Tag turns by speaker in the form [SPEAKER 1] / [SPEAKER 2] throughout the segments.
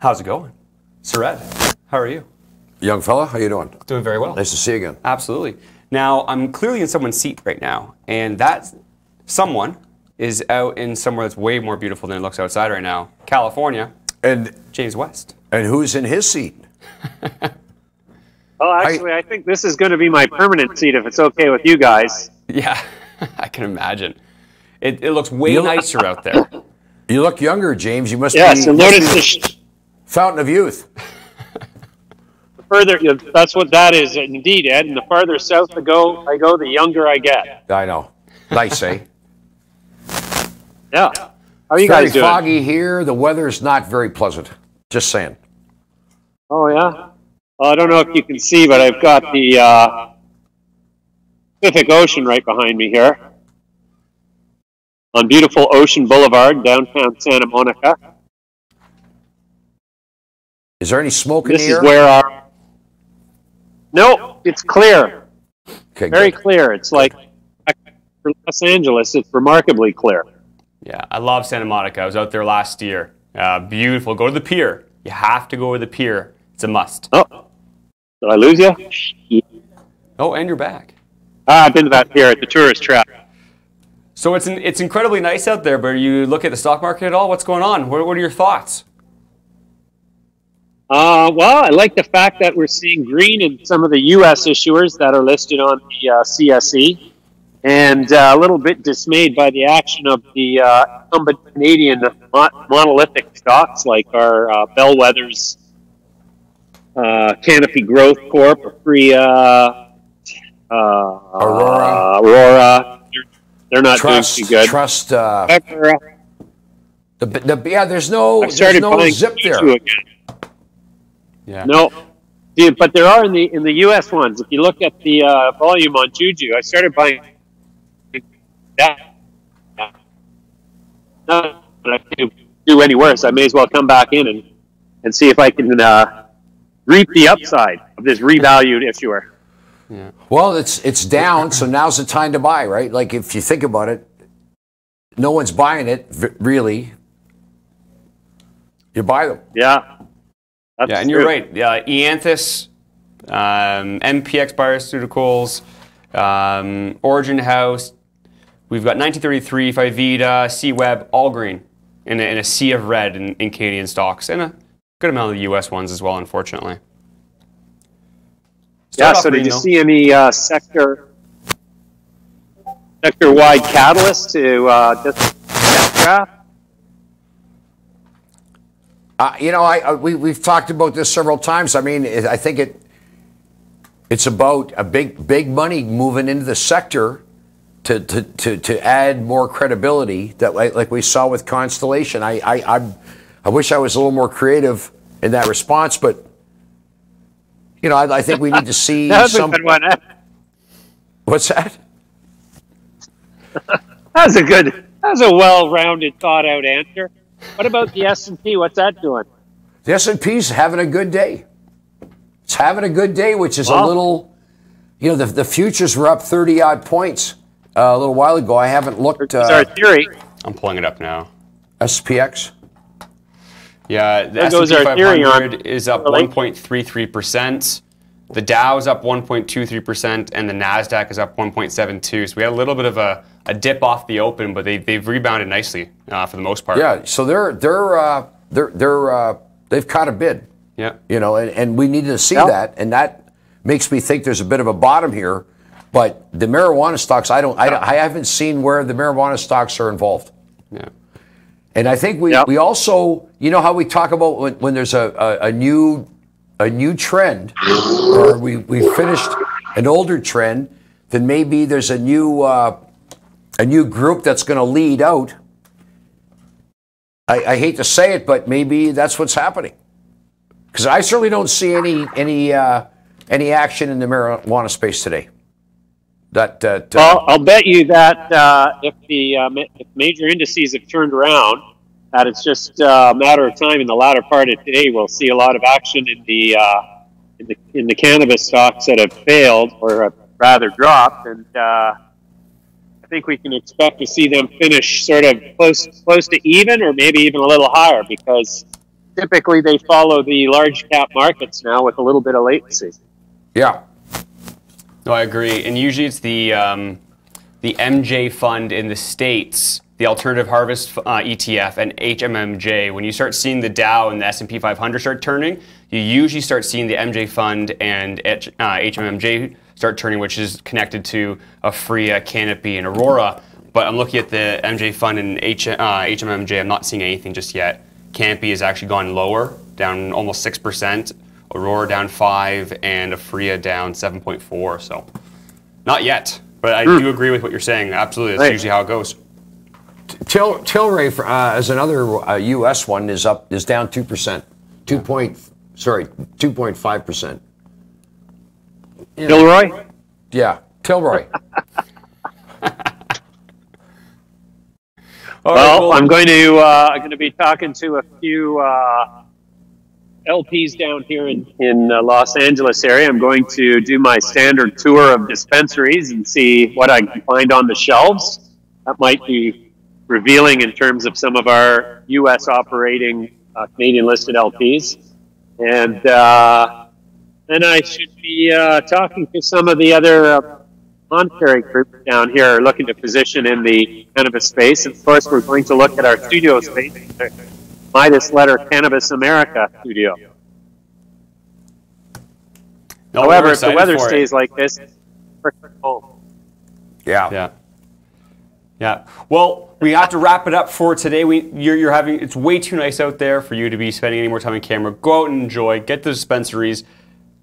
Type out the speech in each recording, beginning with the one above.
[SPEAKER 1] How's it going? Sared, how are you?
[SPEAKER 2] Young fella, how you doing?
[SPEAKER 1] Doing very well.
[SPEAKER 2] Nice to see you again.
[SPEAKER 1] Absolutely. Now, I'm clearly in someone's seat right now, and that someone is out in somewhere that's way more beautiful than it looks outside right now, California,
[SPEAKER 2] and
[SPEAKER 1] James West.
[SPEAKER 2] And who's in his seat?
[SPEAKER 3] Well, actually, I think this is going to be my permanent seat if it's okay with you guys.
[SPEAKER 1] Yeah, I can imagine. It looks way nicer out there.
[SPEAKER 2] You look younger, James. You must be...
[SPEAKER 3] Yeah, so notice the...
[SPEAKER 2] Fountain of youth.
[SPEAKER 3] Further, that's what that is, indeed, Ed. And the farther south I go, the younger I get.
[SPEAKER 2] I know. Nice, eh?
[SPEAKER 3] Yeah. How are you guys doing?
[SPEAKER 2] Very foggy here. The weather's not very pleasant. Just saying.
[SPEAKER 3] Oh, yeah? Well, I don't know if you can see, but I've got the Pacific Ocean right behind me here. On beautiful Ocean Boulevard, downtown Santa Monica.
[SPEAKER 2] Is there any smoke in the air?
[SPEAKER 3] This is where our... No, it's clear.
[SPEAKER 2] Okay,
[SPEAKER 3] very clear. It's like for Los Angeles, it's remarkably clear.
[SPEAKER 1] Yeah, I love Santa Monica. I was out there last year. Beautiful. Go to the pier. You have to go to the pier. It's a must.
[SPEAKER 3] Oh, did I lose you?
[SPEAKER 1] Oh, and you're back.
[SPEAKER 3] I've been to that pier at the tourist trap.
[SPEAKER 1] So it's incredibly nice out there, but you look at the stock market at all? What's going on? What are your thoughts?
[SPEAKER 3] Well, I like the fact that we're seeing green in some of the U.S. issuers that are listed on the CSE, and a little bit dismayed by the action of the incumbent Canadian monolithic stocks like our bellwethers, Canopy Growth Corp, ARAH. They're not doing too good.
[SPEAKER 2] Yeah, there's no zip there.
[SPEAKER 3] Again.
[SPEAKER 1] Yeah.
[SPEAKER 3] No, but there are in the U.S. ones. If you look at the volume on Juju, I started buying that. Not that I can do any worse. I may as well come back in and see if I can reap the upside of this revalued issuer.
[SPEAKER 1] Yeah.
[SPEAKER 2] Well, it's down, so now's the time to buy, right? Like if you think about it, no one's buying it really. You buy them.
[SPEAKER 3] Yeah.
[SPEAKER 1] Yeah, and you're right. Yeah, Eanthus, MPX Bioceuticals, Origin House. We've got 1933, Fivita, C-Web, all green in a sea of red in Canadian stocks, and a good amount of the U.S. ones as well, unfortunately.
[SPEAKER 3] Yeah, so did you see any sector-wide catalyst to just graph?
[SPEAKER 2] You know, we've talked about this several times. I mean, I think it's about a big money moving into the sector to add more credibility. That like we saw with Constellation. I wish I was a little more creative in that response, but you know, I think we need to see some.
[SPEAKER 3] A good one, eh?
[SPEAKER 2] What's that?
[SPEAKER 3] That's a well-rounded, thought-out answer. What about the S&P? What's that doing?
[SPEAKER 2] The S&P's having a good day. It's having a good day, which is a little, you know, the futures were up 30-odd points a little while ago. I haven't looked.
[SPEAKER 3] It's our theory.
[SPEAKER 1] I'm pulling it up now.
[SPEAKER 2] SPX?
[SPEAKER 1] Yeah, the S&P 500 is up 1.33%. The Dow is up 1.23%, and the NASDAQ is up 1.72%. So we had a little bit of a dip off the open, but they've rebounded nicely for the most part.
[SPEAKER 2] Yeah, so they've caught a bid.
[SPEAKER 1] Yeah,
[SPEAKER 2] you know, and we need to see that, and that makes me think there's a bit of a bottom here. But the marijuana stocks, I haven't seen where the marijuana stocks are involved.
[SPEAKER 1] Yeah,
[SPEAKER 2] and I think we also, you know, how we talk about when there's a new trend, or we finished an older trend, then maybe there's a new group that's going to lead out. I hate to say it, but maybe that's what's happening, because I certainly don't see any action in the marijuana space today.
[SPEAKER 3] Well, I'll bet you that if major indices have turned around, that it's just a matter of time in the latter part of today we'll see a lot of action in the cannabis stocks that have failed or have rather dropped, and I think we can expect to see them finish sort of close to even, or maybe even a little higher, because typically they follow the large cap markets now with a little bit of latency.
[SPEAKER 2] Yeah.
[SPEAKER 1] No, I agree. And usually it's the MJ fund in the States, the Alternative Harvest ETF, and HMMJ. When you start seeing the Dow and the S&P 500 start turning, you usually start seeing the MJ fund and HMMJ start turning, which is connected to ARAH, Canopy, and ARORA. But I'm looking at the MJ fund and HMMJ. I'm not seeing anything just yet. Canopy has actually gone lower, down almost 6%. ARORA down 5%, and ARAH down 7.4%. So, not yet. But I do agree with what you're saying. Absolutely, that's usually how it gogoes.
[SPEAKER 2] Tilray, as another U.S. one, is down 2%, 2.5%.
[SPEAKER 3] Tilray?
[SPEAKER 2] Yeah, Tilray.
[SPEAKER 3] Well, I'm going to be talking to a few LPs down here in Los Angeles area. I'm going to do my standard tour of dispensaries and see what I can find on the shelves. That might be revealing in terms of some of our U.S. operating Canadian listed LPs. And then I should be talking to some of the other monetary groups down here looking to position in the cannabis space. And of course, we're going to look at our studio space, Midas Letter Cannabis America studio.
[SPEAKER 1] No,
[SPEAKER 3] however, if the weather stays like this, we're home.
[SPEAKER 2] Yeah.
[SPEAKER 1] Well, we have to wrap it up for today. It's way too nice out there for you to be spending any more time on camera. Go out and enjoy. Get the dispensaries.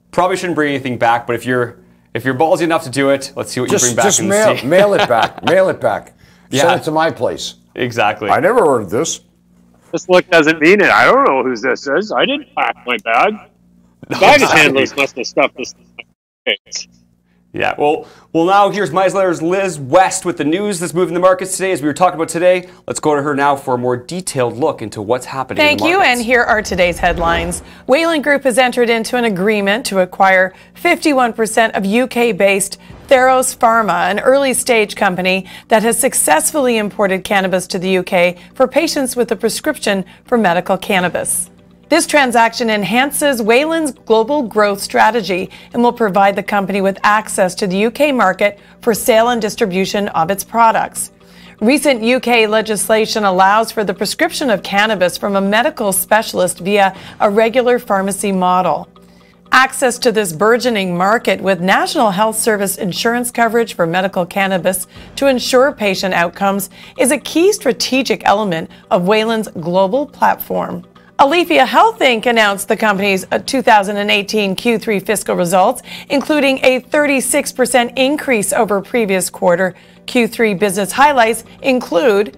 [SPEAKER 1] Probably shouldn't bring anything back, but if you're ballsy enough to do it, let's see what you bring back.
[SPEAKER 2] Just mail it back. Mail it back.
[SPEAKER 1] Yeah.
[SPEAKER 2] Send it to my place.
[SPEAKER 1] Exactly.
[SPEAKER 2] I never heard this.
[SPEAKER 3] This look doesn't mean it. I don't know who this is. I didn't pack my bag. The baggage handlers must have stuffed this in my face.
[SPEAKER 1] Yeah, well, now here's Midas Letter's Liz West with the news that's moving the markets today. As we were talking about today, let's go to her now for a more detailed look into what's happening in the markets.
[SPEAKER 4] Thank you, and here are today's headlines. Wayland Group has entered into an agreement to acquire 51% of UK-based Theros Pharma, an early-stage company that has successfully imported cannabis to the UK for patients with a prescription for medical cannabis. This transaction enhances Wayland's global growth strategy and will provide the company with access to the UK market for sale and distribution of its products. Recent UK legislation allows for the prescription of cannabis from a medical specialist via a regular pharmacy model. Access to this burgeoning market with National Health Service insurance coverage for medical cannabis to ensure patient outcomes is a key strategic element of Wayland's global platform. Aleafia Health Inc. announced the company's 2018 Q3 fiscal results, including a 36% increase over previous quarter. Q3 business highlights include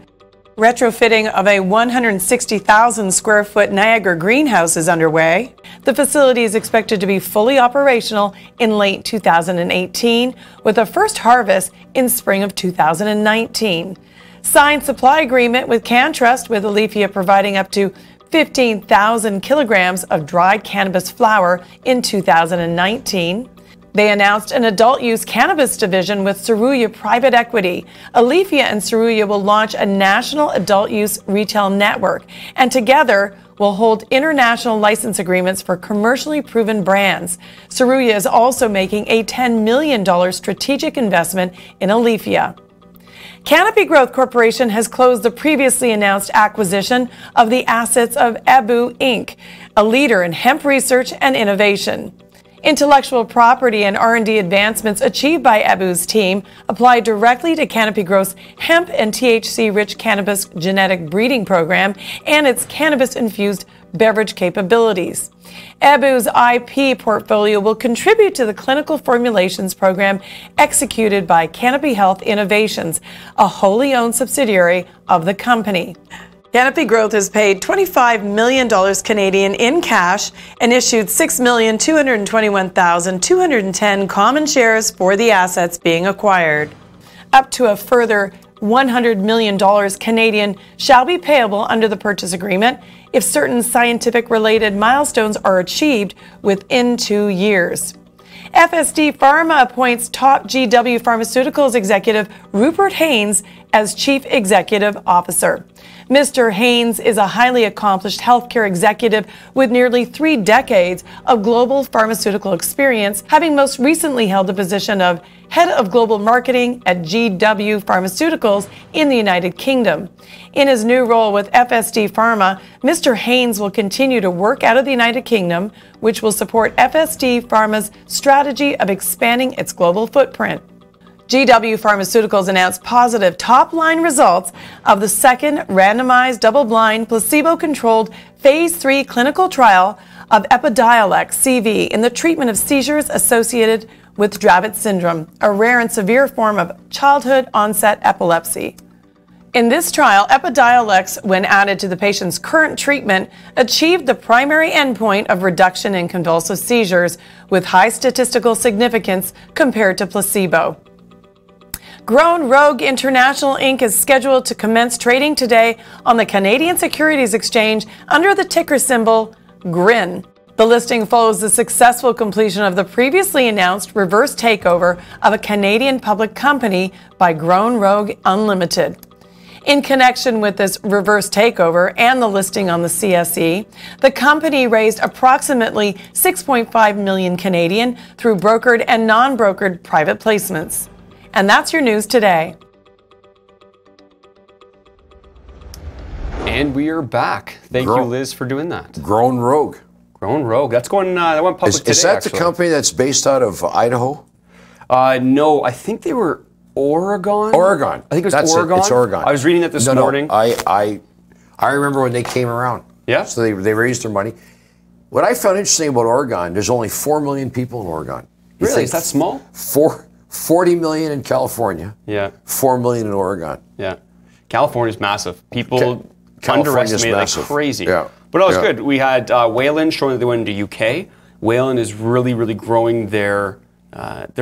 [SPEAKER 4] retrofitting of a 160,000 square foot Niagara greenhouse is underway. The facility is expected to be fully operational in late 2018, with a first harvest in spring of 2019. Signed supply agreement with CanTrust, with Aleafia providing up to 15,000 kilograms of dried cannabis flower in 2019. They announced an adult-use cannabis division with Saruya Private Equity. Aleafia and Saruya will launch a national adult-use retail network, and together will hold international license agreements for commercially proven brands. Saruya is also making a $10 million strategic investment in Aleafia. Canopy Growth Corporation has closed the previously announced acquisition of the assets of EBU Inc., a leader in hemp research and innovation. Intellectual property and R&D advancements achieved by EBU's team apply directly to Canopy Growth's hemp and THC-rich cannabis genetic breeding program and its cannabis-infused beverage capabilities. EBU's IP portfolio will contribute to the clinical formulations program executed by Canopy Health Innovations, a wholly owned subsidiary of the company. Canopy Growth has paid $25 million Canadian in cash and issued 6,221,210 common shares for the assets being acquired. Up to a further $100 million Canadian shall be payable under the purchase agreement if certain scientific-related milestones are achieved within 2 years. FSD Pharma appoints top GW Pharmaceuticals executive Rupert Haynes as Chief Executive Officer. Mr. Haynes is a highly accomplished healthcare executive with nearly 3 decades of global pharmaceutical experience, having most recently held the position of Head of Global Marketing at GW Pharmaceuticals in the United Kingdom. In his new role with FSD Pharma, Mr. Haynes will continue to work out of the United Kingdom, which will support FSD Pharma's strategy of expanding its global footprint. GW Pharmaceuticals announced positive top-line results of the second randomized, double-blind, placebo-controlled Phase 3 clinical trial of Epidiolex CV in the treatment of seizures associated with Dravet syndrome, a rare and severe form of childhood-onset epilepsy. In this trial, Epidiolex, when added to the patient's current treatment, achieved the primary endpoint of reduction in convulsive seizures with high statistical significance compared to placebo. Grown Rogue International Inc. is scheduled to commence trading today on the Canadian Securities Exchange under the ticker symbol GRIN. The listing follows the successful completion of the previously announced reverse takeover of a Canadian public company by Grown Rogue Unlimited. In connection with this reverse takeover and the listing on the CSE, the company raised approximately 6.5 million Canadian through brokered and non-brokered private placements. And that's your news today.
[SPEAKER 1] And we are back. Thank you, Liz, for doing that.
[SPEAKER 2] Grown Rogue.
[SPEAKER 1] Grown Rogue. That's going. That went public today.
[SPEAKER 2] Is that
[SPEAKER 1] actually
[SPEAKER 2] the company that's based out of Idaho?
[SPEAKER 1] No, I think they were Oregon.
[SPEAKER 2] Oregon.
[SPEAKER 1] I think it was Oregon.
[SPEAKER 2] It's Oregon.
[SPEAKER 1] I was reading that this morning.
[SPEAKER 2] I remember when they came around.
[SPEAKER 1] Yeah.
[SPEAKER 2] So they raised their money. What I found interesting about Oregon, there's only 4 million people in Oregon.
[SPEAKER 1] Really? Is that small?
[SPEAKER 2] 40 million in California.
[SPEAKER 1] Yeah.
[SPEAKER 2] 4 million in Oregon.
[SPEAKER 1] Yeah. California's massive. People underestimate it like crazy.
[SPEAKER 2] Yeah.
[SPEAKER 1] But it was good. We had Wayland showing that they went into UK. Wayland is really, really growing their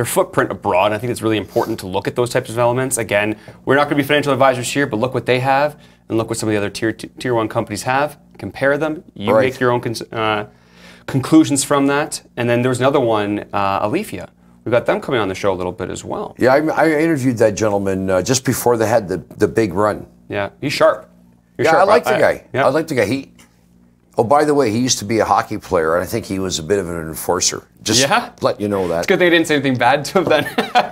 [SPEAKER 1] footprint abroad. I think it's really important to look at those types of elements. Again, we're not going to be financial advisors here, but look what they have and look what some of the other tier 1 companies have. Compare them. You make your own conclusions from that. And then there was another one, Aleafia. We've got them coming on the show a little bit as well.
[SPEAKER 2] Yeah, I interviewed that gentleman just before they had the big run.
[SPEAKER 1] Yeah, he's sharp.
[SPEAKER 2] I like the guy.
[SPEAKER 1] Yeah.
[SPEAKER 2] I like the guy. Oh, by the way, he used to be a hockey player, and I think he was a bit of an enforcer. Just let you know that.
[SPEAKER 1] It's good they didn't say anything bad to him then.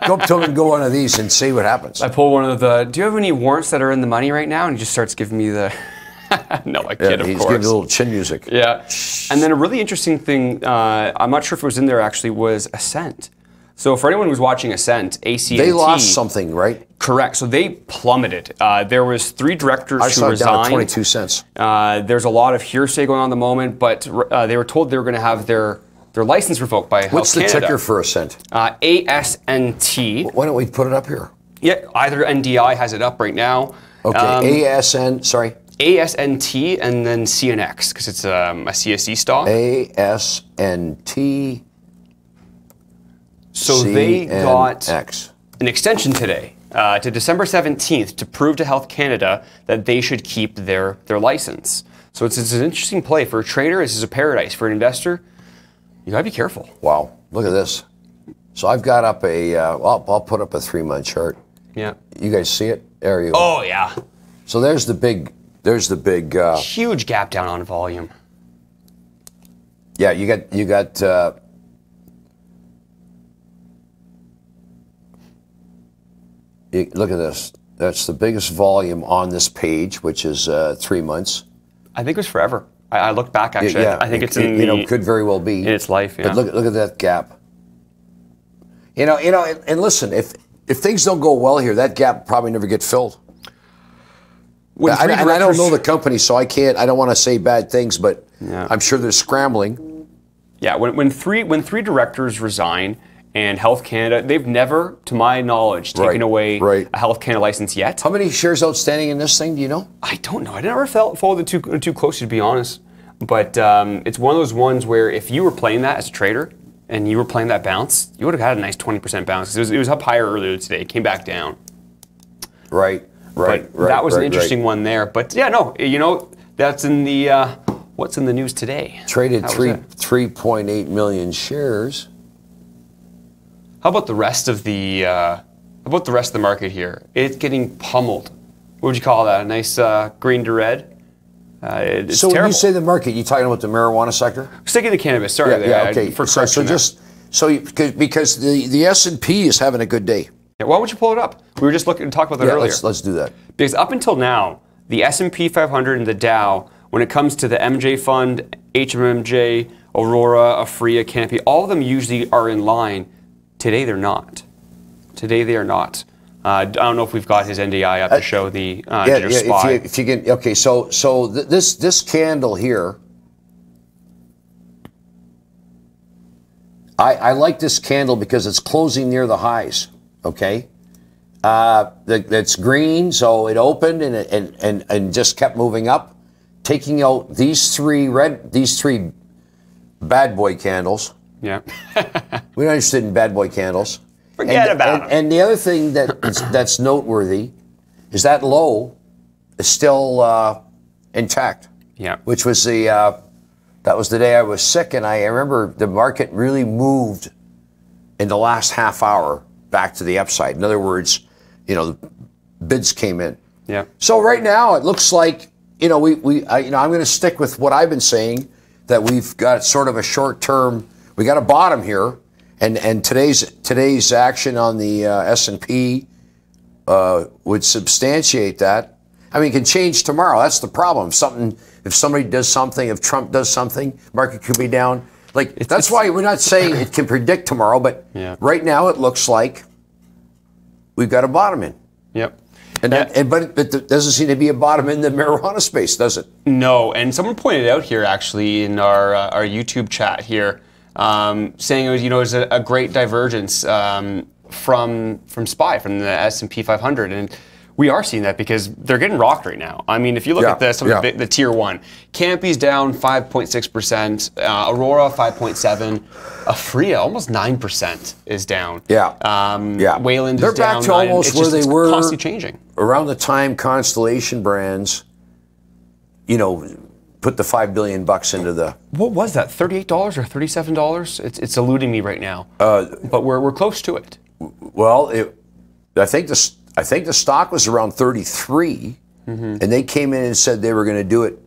[SPEAKER 2] Go up to him and go one of these and see what happens.
[SPEAKER 1] I pull one of the, do you have any warrants that are in the money right now? And he just starts giving me the, no, I kid, of course.
[SPEAKER 2] He's giving a little chin music.
[SPEAKER 1] Yeah. And then a really interesting thing, I'm not sure if it was in there actually, was Ascent. So for anyone who's watching Ascent, ACNT.
[SPEAKER 2] They lost something, right?
[SPEAKER 1] Correct. So they plummeted. There was 3 directors who
[SPEAKER 2] resigned. I
[SPEAKER 1] resigned.
[SPEAKER 2] saw it down at 22 cents.
[SPEAKER 1] There's a lot of hearsay going on at the moment, but they were told they were going to have their license revoked by Health
[SPEAKER 2] What's the
[SPEAKER 1] Canada.
[SPEAKER 2] ticker for Ascent?
[SPEAKER 1] ASNT.
[SPEAKER 2] Why don't we put it up here?
[SPEAKER 1] Yeah, either NDI has it up right now.
[SPEAKER 2] Okay, ASNT,
[SPEAKER 1] and then CNX, because it's a CSE stock.
[SPEAKER 2] ASNT.
[SPEAKER 1] So they got an extension today to December 17th to prove to Health Canada that they should keep their license. So it's an interesting play. For a trader, this is a paradise. For an investor, you gotta be careful.
[SPEAKER 2] Wow, look at this. So I've got up I'll put up a 3-month chart.
[SPEAKER 1] Yeah.
[SPEAKER 2] You guys see it? There you go.
[SPEAKER 1] Oh yeah.
[SPEAKER 2] So there's the big
[SPEAKER 1] huge gap down on volume.
[SPEAKER 2] Yeah, you got look at this. That's the biggest volume on this page, which is 3 months.
[SPEAKER 1] I think it was forever. I looked back actually.
[SPEAKER 2] Yeah,
[SPEAKER 1] I think it's in
[SPEAKER 2] could very well be
[SPEAKER 1] in its life. Yeah.
[SPEAKER 2] But look at that gap. And listen, if things don't go well here, that gap probably never get filled. I don't know the company, so I don't want to say bad things, but I'm sure they're scrambling.
[SPEAKER 1] Yeah, when three directors resign. And Health Canada, they've never, to my knowledge, taken away a Health Canada license yet.
[SPEAKER 2] How many shares outstanding in this thing, do you know?
[SPEAKER 1] I don't know. I never followed it too closely, to be honest. But it's one of those ones where if you were playing that as a trader and you were playing that bounce, you would have had a nice 20% bounce. It was up higher earlier today. It came back down.
[SPEAKER 2] Right.
[SPEAKER 1] That was an interesting one there. But yeah, no, that's in the, what's in the news today?
[SPEAKER 2] Traded 3.8 million shares.
[SPEAKER 1] How about the rest of the market here? It's getting pummeled what would you call that? A nice green to red. It's
[SPEAKER 2] so
[SPEAKER 1] terrible.
[SPEAKER 2] when you say the market, you talking about the marijuana sector?
[SPEAKER 1] Sticking to cannabis. Sorry,
[SPEAKER 2] okay. Because the S&P is having a good day.
[SPEAKER 1] Yeah, why would you pull it up? We were just looking to talk about that earlier.
[SPEAKER 2] Let's do that.
[SPEAKER 1] Because up until now, the S&P 500 and the Dow, when it comes to the MJ Fund, HMMJ, ARAH, AFRIA, Canopy, all of them usually are in line. Today they're not. Today they are not. I don't know if we've got his NDI up to show the SPY.
[SPEAKER 2] If you can, okay. So this candle here, I like this candle because it's closing near the highs. Okay, that's green, so it opened and just kept moving up, taking out these three bad boy candles.
[SPEAKER 1] Yeah,
[SPEAKER 2] we're not interested in bad boy candles.
[SPEAKER 1] Forget about them.
[SPEAKER 2] And the other thing that's noteworthy is that low is still intact.
[SPEAKER 1] Yeah,
[SPEAKER 2] which was that was the day I was sick, and I remember the market really moved in the last half hour back to the upside. In other words, the bids came in.
[SPEAKER 1] Yeah. So
[SPEAKER 2] right now it looks like I'm going to stick with what I've been saying, that we've got sort of a short term. We got a bottom here. And today's action on the S&P would substantiate that. I mean, it can change tomorrow. That's the problem. If somebody does something, if Trump does something, market could be down. That's why we're not saying it can predict tomorrow. But right now, it looks like we've got a bottom in.
[SPEAKER 1] Yep.
[SPEAKER 2] But there doesn't seem to be a bottom in the marijuana space, does it?
[SPEAKER 1] No. And someone pointed out here, actually, in our YouTube chat here. Saying it was a great divergence from SPY, from the S&P 500, and we are seeing that because they're getting rocked right now. I mean, if you look at the tier one, Canopy's down 5.6%, ARAH 5.7%, AFRIA almost 9% is down. Wayland
[SPEAKER 2] they're
[SPEAKER 1] is down.
[SPEAKER 2] Back to almost where they were
[SPEAKER 1] constantly changing
[SPEAKER 2] around the time Constellation Brands, put the $5 billion into the.
[SPEAKER 1] What was that? $38 or $37? It's eluding me right now. But we're close to it.
[SPEAKER 2] Well, I think the stock was around 33, and they came in and said they were going to do it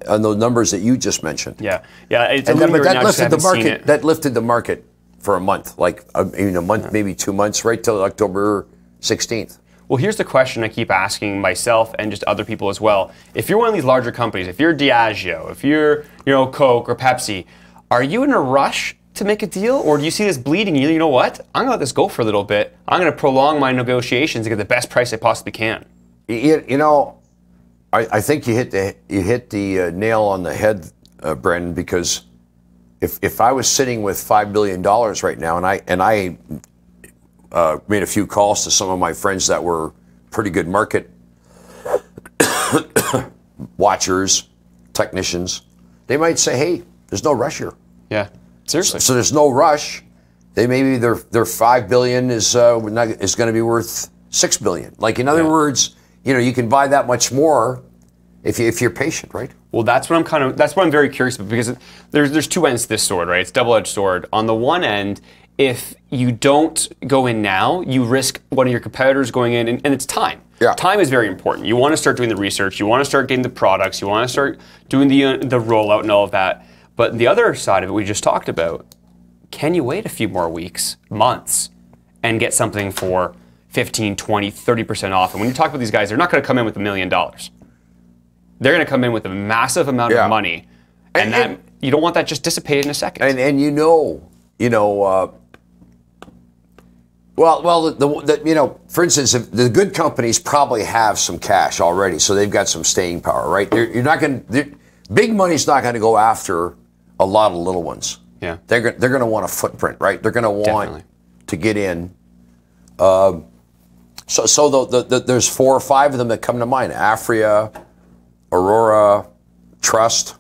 [SPEAKER 2] on those numbers that you just mentioned.
[SPEAKER 1] Yeah. It's
[SPEAKER 2] but that lifted the market.
[SPEAKER 1] It.
[SPEAKER 2] That lifted the market for a month, a month, maybe 2 months, right till October 16th.
[SPEAKER 1] Well, here's the question I keep asking myself and just other people as well. If you're one of these larger companies, if you're Diageo, if you're Coke or Pepsi, are you in a rush to make a deal, or do you see this bleeding? You know what? I'm gonna let this go for a little bit. I'm gonna prolong my negotiations to get the best price I possibly can.
[SPEAKER 2] I think you hit the nail on the head, Brandon. Because if I was sitting with $5 billion right now, and I made a few calls to some of my friends that were pretty good market watchers, technicians, they might say, "Hey, there's no rush here."
[SPEAKER 1] Yeah, seriously.
[SPEAKER 2] So there's no rush. Maybe their $5 billion is going to be worth $6 billion. In other words, you can buy that much more if you're patient, right?
[SPEAKER 1] Well, that's what I'm very curious about, because there's two ends to this sword, right? It's a double-edged sword. On the one end, if you don't go in now, you risk one of your competitors going in, and it's time.
[SPEAKER 2] Yeah.
[SPEAKER 1] Time is very important. You want to start doing the research. You want to start getting the products. You want to start doing the rollout and all of that. But the other side of it we just talked about, can you wait a few more weeks, months, and get something for 15, 20, 30% off? And when you talk about these guys, they're not going to come in with $1 million. They're going to come in with a massive amount of money. And you don't want that just dissipated in a second. For instance, if the good companies probably have some cash already, so they've got some staying power, right? Big money's not going to go after a lot of little ones. Yeah,
[SPEAKER 2] they're going to want a footprint, right? They're going to want to get in. There's 4 or 5 of them that come to mind: AFRIA, ARAH, Trust.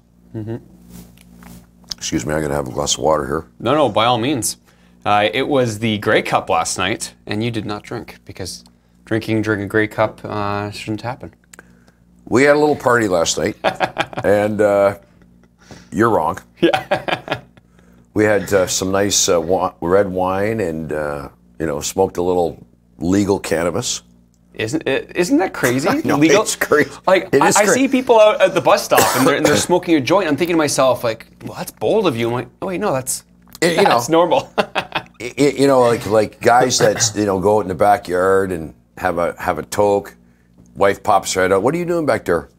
[SPEAKER 2] Excuse me, I'm going to have a glass of water here.
[SPEAKER 1] No, by all means. It was the Grey Cup last night, and you did not drink, because drinking during a Grey Cup shouldn't happen.
[SPEAKER 2] We had a little party last night, and you're wrong.
[SPEAKER 1] Yeah.
[SPEAKER 2] We had some nice red wine and, smoked a little legal cannabis.
[SPEAKER 1] Isn't that crazy?
[SPEAKER 2] No,
[SPEAKER 1] Legal?
[SPEAKER 2] it's crazy.
[SPEAKER 1] Like, I see people out at the bus stop and they're smoking a joint. I'm thinking to myself, like, well, that's bold of you. I'm like, oh wait, no, that's normal.
[SPEAKER 2] like guys that go out in the backyard and have a toke. Wife pops right out. What are you doing back there?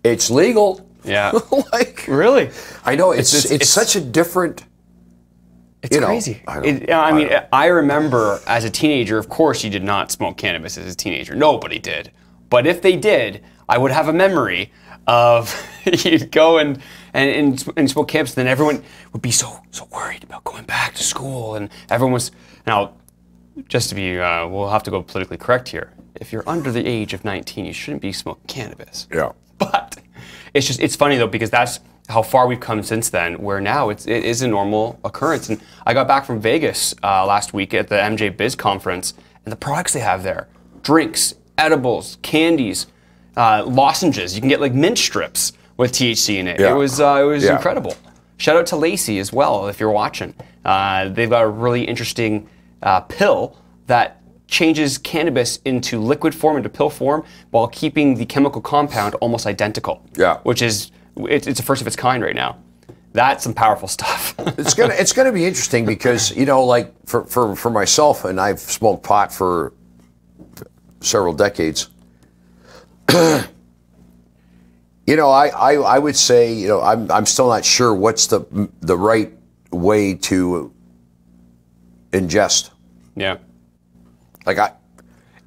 [SPEAKER 2] It's legal.
[SPEAKER 1] Yeah.
[SPEAKER 2] Like,
[SPEAKER 1] really?
[SPEAKER 2] I know it's such a different.
[SPEAKER 1] It's crazy. I mean, I remember as a teenager, of course, you did not smoke cannabis as a teenager. Nobody did. But if they did, I would have a memory of you'd go and smoke cannabis, and then everyone would be so worried about going back to school, and everyone was now. Just to be, we'll have to go politically correct here. If you're under the age of 19, you shouldn't be smoking cannabis.
[SPEAKER 2] Yeah.
[SPEAKER 1] But it's funny though, because that's how far we've come since then, where now it is a normal occurrence. And I got back from Vegas last week at the MJ Biz conference, and the products they have there, drinks, edibles, candies, lozenges. You can get like mint strips with THC in it. Yeah. It was incredible. Shout out to Lacey as well, if you're watching. They've got a really interesting pill that changes cannabis into liquid form, into pill form, while keeping the chemical compound almost identical. Yeah. Which is, it's a first of its kind right now. That's some powerful stuff.
[SPEAKER 2] It's gonna be interesting because, like for myself, and I've smoked pot for several decades. I would say, I'm still not sure what's the right way to ingest.
[SPEAKER 1] Yeah.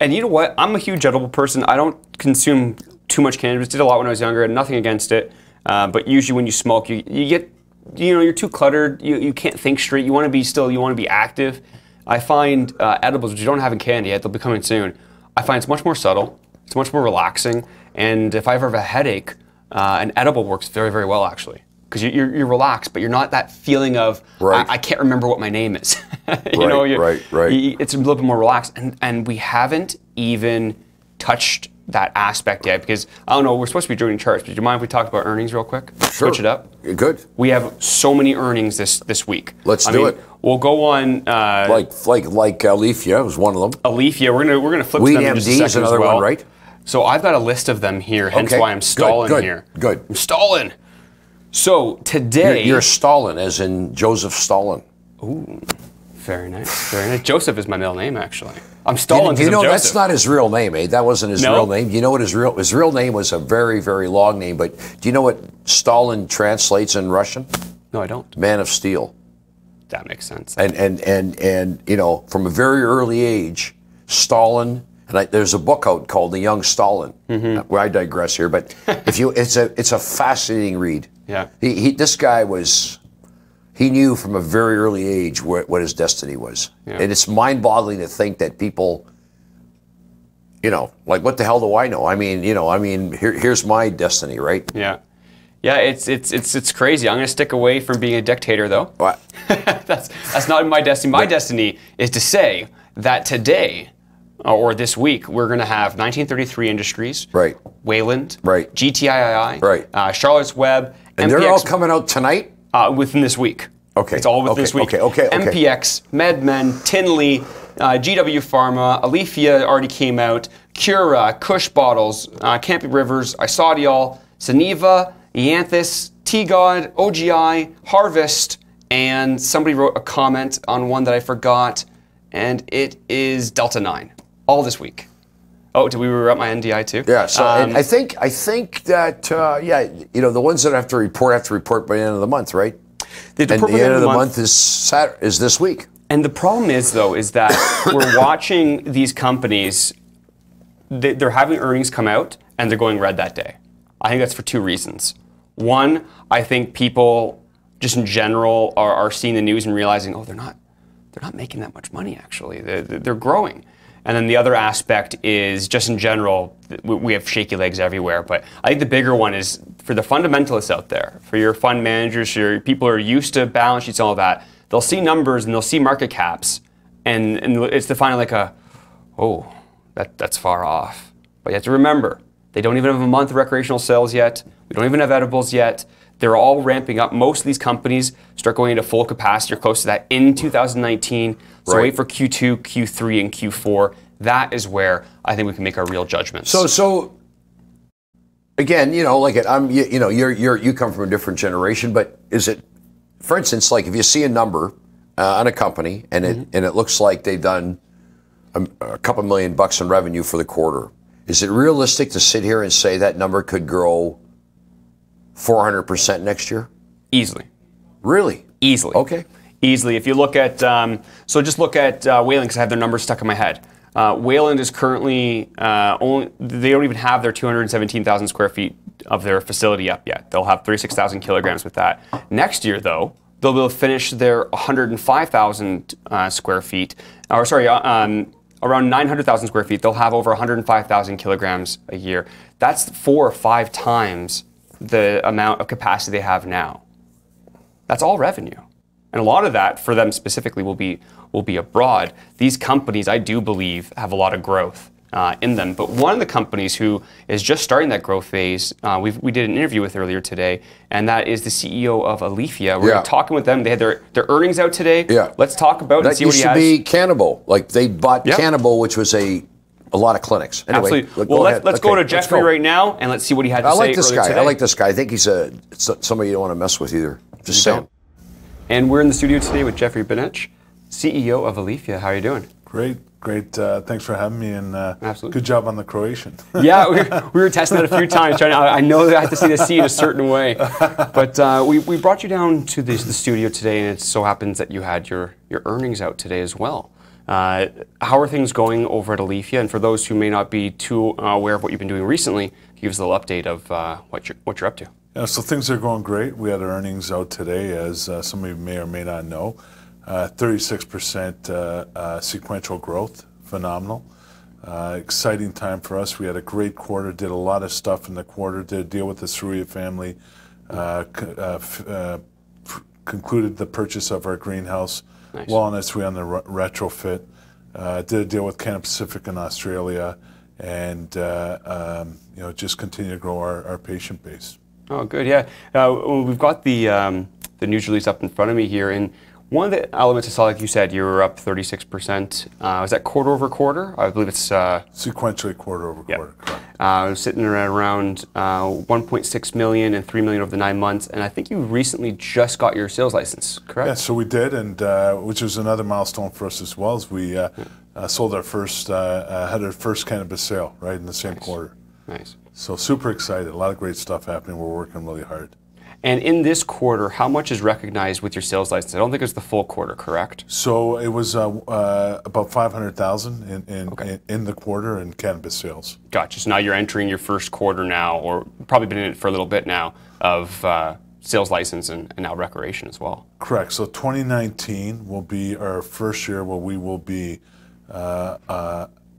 [SPEAKER 2] And
[SPEAKER 1] you know what? I'm a huge edible person. I don't consume too much cannabis. Did a lot when I was younger. Nothing against it. But usually when you smoke, you get, you're too cluttered. You can't think straight. You want to be active. I find edibles, which you don't have in candy yet, they'll be coming soon. I find it's much more subtle. It's much more relaxing. And if I ever have a headache, an edible works very, very well actually. Because you're relaxed, but you're not that feeling of, I can't remember what my name is. Right. It's a little bit more relaxed. And we haven't even touched that aspect yet, because, I don't know, we're supposed to be doing charts, but do you mind if we talk about earnings real quick?
[SPEAKER 2] Sure.
[SPEAKER 1] Switch it up?
[SPEAKER 2] Good.
[SPEAKER 1] We have so many earnings this week.
[SPEAKER 2] Let's do it.
[SPEAKER 1] We'll go on...
[SPEAKER 2] like Aleafia was one of them.
[SPEAKER 1] Aleafia, we're gonna flip to them in just a second
[SPEAKER 2] is another
[SPEAKER 1] as well.
[SPEAKER 2] one, right?
[SPEAKER 1] So I've got a list of them here, hence why I'm stalling here.
[SPEAKER 2] Good.
[SPEAKER 1] I'm stalling. So today...
[SPEAKER 2] You're Stalin, as in Joseph Stalin.
[SPEAKER 1] Ooh, very nice. Very nice. Joseph is my middle name, actually. I'm Stalin.
[SPEAKER 2] You know, that's not his real name, eh? That wasn't his real name. You know what his real name was? A very, very long name. But do you know what Stalin translates in Russian?
[SPEAKER 1] No, I don't.
[SPEAKER 2] Man of Steel.
[SPEAKER 1] That makes sense.
[SPEAKER 2] And from a very early age, Stalin. And there's a book out called The Young Stalin. Where I digress here, but it's a fascinating read.
[SPEAKER 1] Yeah.
[SPEAKER 2] This guy he knew from a very early age what his destiny was. Yeah. And it's mind-boggling to think that people, like, what the hell do I know? Here's my destiny, right?
[SPEAKER 1] Yeah. Yeah, it's crazy. I'm going to stick away from being a dictator, though.
[SPEAKER 2] What?
[SPEAKER 1] That's not my destiny. My destiny is to say that today, or this week, we're going to have 1933 Industries,
[SPEAKER 2] right?
[SPEAKER 1] Wayland,
[SPEAKER 2] right?
[SPEAKER 1] GTII,
[SPEAKER 2] right?
[SPEAKER 1] Charlotte's Web,
[SPEAKER 2] and
[SPEAKER 1] MPX,
[SPEAKER 2] they're all coming out tonight.
[SPEAKER 1] Within this week.
[SPEAKER 2] Okay.
[SPEAKER 1] It's all within this week.
[SPEAKER 2] Okay.
[SPEAKER 1] MPX, MedMen, Tinley, GW Pharma, Aleafia already came out, Cura, Kush Bottles, Campy Rivers, Isodiol, Zeneva, Eanthus, T-God, OGI, Harvest, and somebody wrote a comment on one that I forgot, and it is Delta 9. All this week. Oh, did we rep my NDI too?
[SPEAKER 2] Yeah. So and I think that the ones that have to report by the end of the month, right? And the end of the month is this week.
[SPEAKER 1] And the problem is, though, is that we're watching these companies. They're having earnings come out, and they're going red that day. I think that's for two reasons. One, I think people just in general are seeing the news and realizing, oh, they're not making that much money. Actually, they're growing. And then the other aspect is just in general, we have shaky legs everywhere. But I think the bigger one is for the fundamentalists out there, for your fund managers, your people who are used to balance sheets and all that. They'll see numbers and they'll see market caps, and it's defined like that's far off. But you have to remember, they don't even have a month of recreational sales yet. We don't even have edibles yet. They're all ramping up. Most of these companies start going into full capacity or close to that in 2019. So wait for Q2, Q3, and Q4. that is where I think we can make our real judgments.
[SPEAKER 2] So again, like you come from a different generation, but is it, for instance, like if you see a number on a company and it looks like they've done a couple $1 million in revenue for the quarter, is it realistic to sit here and say that number could grow 400% next year?
[SPEAKER 1] Easily.
[SPEAKER 2] Really?
[SPEAKER 1] Easily.
[SPEAKER 2] Okay.
[SPEAKER 1] Easily. If you look at, so just look at Wayland, because I have their numbers stuck in my head. Wayland is currently they don't even have their 217,000 square feet of their facility up yet. They'll have 36,000 kilograms with that. Next year, though, they'll be able to finish their 105,000 square feet, or sorry, around 900,000 square feet. They'll have over 105,000 kilograms a year. That's 4 or 5 times the amount of capacity they have now. That's all revenue. And a lot of that, for them specifically, will be abroad. These companies, I do believe, have a lot of growth in them. But one of the companies who is just starting that growth phase, we did an interview with earlier today, and that is the CEO of Aleafia. We're talking with them. They had their earnings out today.
[SPEAKER 2] Yeah.
[SPEAKER 1] Let's talk about it and see what he has.
[SPEAKER 2] That used to be Cannibal. Like they bought Cannibal, which was a lot of clinics. Anyway,
[SPEAKER 1] absolutely. Well, let's go to Jeffrey right now, and let's see what he had to say.
[SPEAKER 2] I like this guy.
[SPEAKER 1] Today.
[SPEAKER 2] I like this guy. I think he's somebody you don't want to mess with either. Just saying.
[SPEAKER 1] And we're in the studio today with Geoff Benic, CEO of Aleafia. How are you doing?
[SPEAKER 5] Great. Thanks for having me, and
[SPEAKER 1] absolutely.
[SPEAKER 5] Good job on the Croatian.
[SPEAKER 1] Yeah, we were testing that a few times. I know that I have to see the C in a certain way. But we brought you down to the studio today, and it so happens that you had your earnings out today as well. How are things going over at Aleafia? And for those who may not be too aware of what you've been doing recently, give us a little update of what you're up to.
[SPEAKER 5] Yeah, so things are going great. We had our earnings out today, as some of you may or may not know. 36% sequential growth, phenomenal. Exciting time for us. We had a great quarter, did a lot of stuff in the quarter, did a deal with the Surya family, concluded the purchase of our greenhouse. Nice. Well on its way on the retrofit. Did a deal with Canada Pacific in Australia, and just continue to grow our patient base.
[SPEAKER 1] Oh, good. Yeah, we've got the news release up in front of me here, and one of the elements I saw, like you said, you were up 36%. Was that quarter over quarter? I believe it's
[SPEAKER 5] sequentially quarter over quarter. Correct.
[SPEAKER 1] Sitting around 1.6 million and 3 million over the 9 months, and I think you recently just got your sales license, correct?
[SPEAKER 5] Yeah, so we did, and which was another milestone for us as well, as we sold our first, had our first cannabis sale right in the same quarter.
[SPEAKER 1] Nice.
[SPEAKER 5] So super excited. A lot of great stuff happening. We're working really hard.
[SPEAKER 1] And in this quarter, how much is recognized with your sales license? I don't think it's the full quarter, correct?
[SPEAKER 5] So it was about 500,000 in the quarter in cannabis sales.
[SPEAKER 1] Gotcha. So now you're entering your first quarter now, or probably been in it for a little bit now, of sales license and now recreation as well.
[SPEAKER 5] Correct. So 2019 will be our first year where we will be at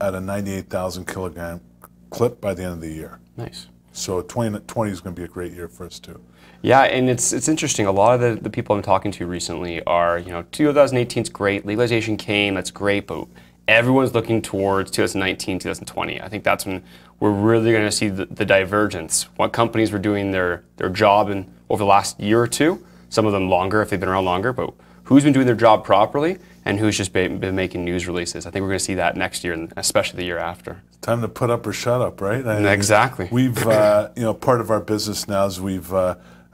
[SPEAKER 5] a 98,000 kilogram clip by the end of the year.
[SPEAKER 1] Nice.
[SPEAKER 5] So 2020 is going to be a great year for us too.
[SPEAKER 1] Yeah, and it's interesting. A lot of the people I'm talking to recently are, 2018 is great, legalization came, that's great, but everyone's looking towards 2019, 2020. I think that's when we're really going to see the divergence. What companies were doing their job over the last year or two, some of them longer if they've been around longer, but who's been doing their job properly and who's just been making news releases. I think we're going to see that next year, and especially the year after.
[SPEAKER 5] Time to put up or shut up, right?
[SPEAKER 1] Exactly.
[SPEAKER 5] We've, part of our business now is we've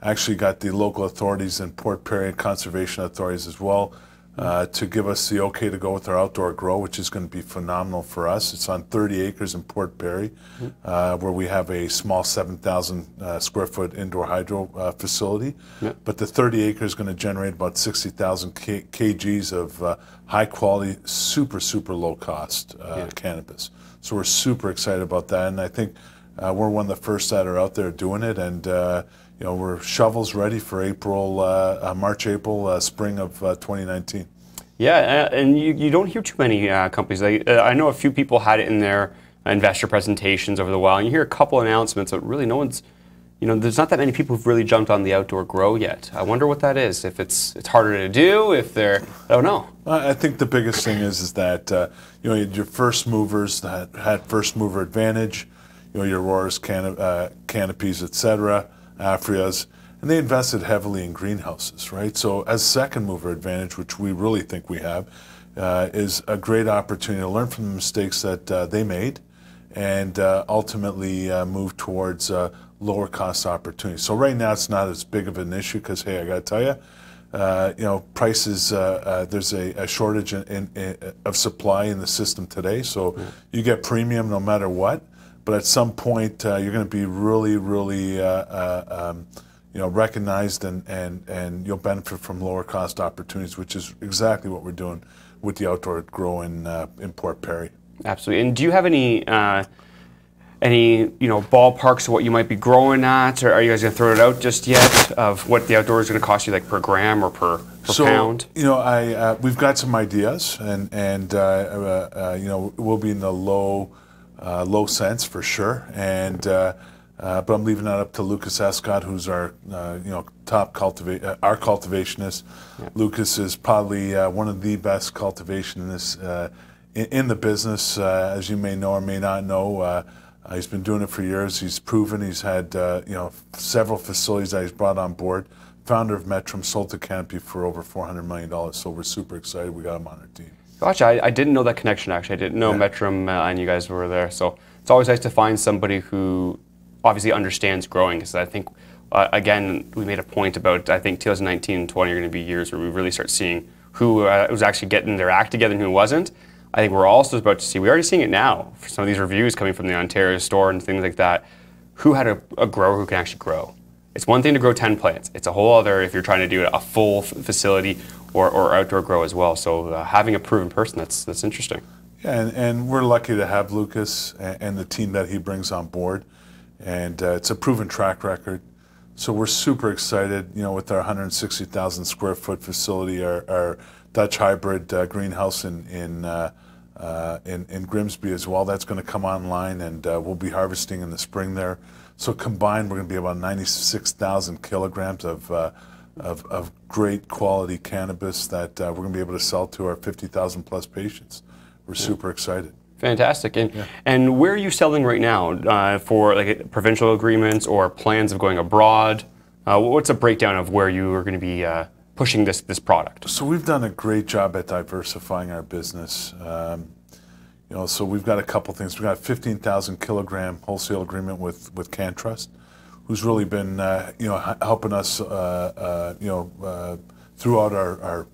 [SPEAKER 5] actually got the local authorities and Port Perry and conservation authorities as well to give us the okay to go with our outdoor grow, which is going to be phenomenal for us. It's on 30 acres in Port Perry, where we have a small 7,000 square foot indoor hydro facility. Yep. But the 30 acres is going to generate about 60,000 kgs of high quality, super low cost cannabis. So we're super excited about that, and I think we're one of the first that are out there doing it, and we're shovels ready for March, April, spring of 2019.
[SPEAKER 1] Yeah, and you don't hear too many companies. I know a few people had it in their investor presentations over the while, and you hear a couple announcements, but really no one's, there's not that many people who've really jumped on the outdoor grow yet. I wonder what that is. If it's harder to do, if they're, I don't know.
[SPEAKER 5] I think the biggest thing is that your first movers that had first mover advantage, your Auroras, Canopies, etc., Afrias, and they invested heavily in greenhouses, right? So as second mover advantage, which we really think we have, is a great opportunity to learn from the mistakes that they made and ultimately move towards lower cost opportunities. So right now it's not as big of an issue because, hey, I got to tell you, prices, there's a shortage of supply in the system today, so you get premium no matter what. But at some point, you're going to be really, really, recognized, and you'll benefit from lower cost opportunities, which is exactly what we're doing with the outdoor grow in Port Perry.
[SPEAKER 1] Absolutely. And do you have any ballparks of what you might be growing at, or are you guys going to throw it out just yet of what the outdoor is going to cost you, like per gram or per pound?
[SPEAKER 5] We've got some ideas, and we'll be in the low cents for sure, and but I'm leaving that up to Lucas Escott, who's our top our cultivationist. Yeah. Lucas is probably one of the best cultivationists in the business, as you may know or may not know. He's been doing it for years. He's proven. He's had several facilities that he's brought on board. Founder of Metrum, sold to Canopy for over $400 million. So we're super excited. We got him on our team. Gotcha.
[SPEAKER 1] I didn't know that connection, actually. I didn't know Metrum and you guys were there. So it's always nice to find somebody who obviously understands growing. Because I think, again, we made a point about, I think 2019 and 20 are going to be years where we really start seeing who was actually getting their act together and who wasn't. I think we're also about to see, we're already seeing it now, for some of these reviews coming from the Ontario store and things like that, who had a grower who can actually grow. It's one thing to grow 10 plants. It's a whole other if you're trying to do a full facility or outdoor grow as well. So having a proven person, that's interesting.
[SPEAKER 5] Yeah, and we're lucky to have Lucas and the team that he brings on board. And it's a proven track record. So we're super excited, with our 160,000 square foot facility, our Dutch hybrid greenhouse in Grimsby as well. That's going to come online, and we'll be harvesting in the spring there. So combined, we're going to be about 96,000 kilograms of great quality cannabis that we're going to be able to sell to our 50,000 plus patients. We're super excited.
[SPEAKER 1] Fantastic. And where are you selling right now for like provincial agreements or plans of going abroad? What's a breakdown of where you are going to be pushing this product?
[SPEAKER 5] So we've done a great job at diversifying our business. So we've got a couple things. We've got a 15,000 kilogram wholesale agreement with CanTrust, who's really been helping us throughout our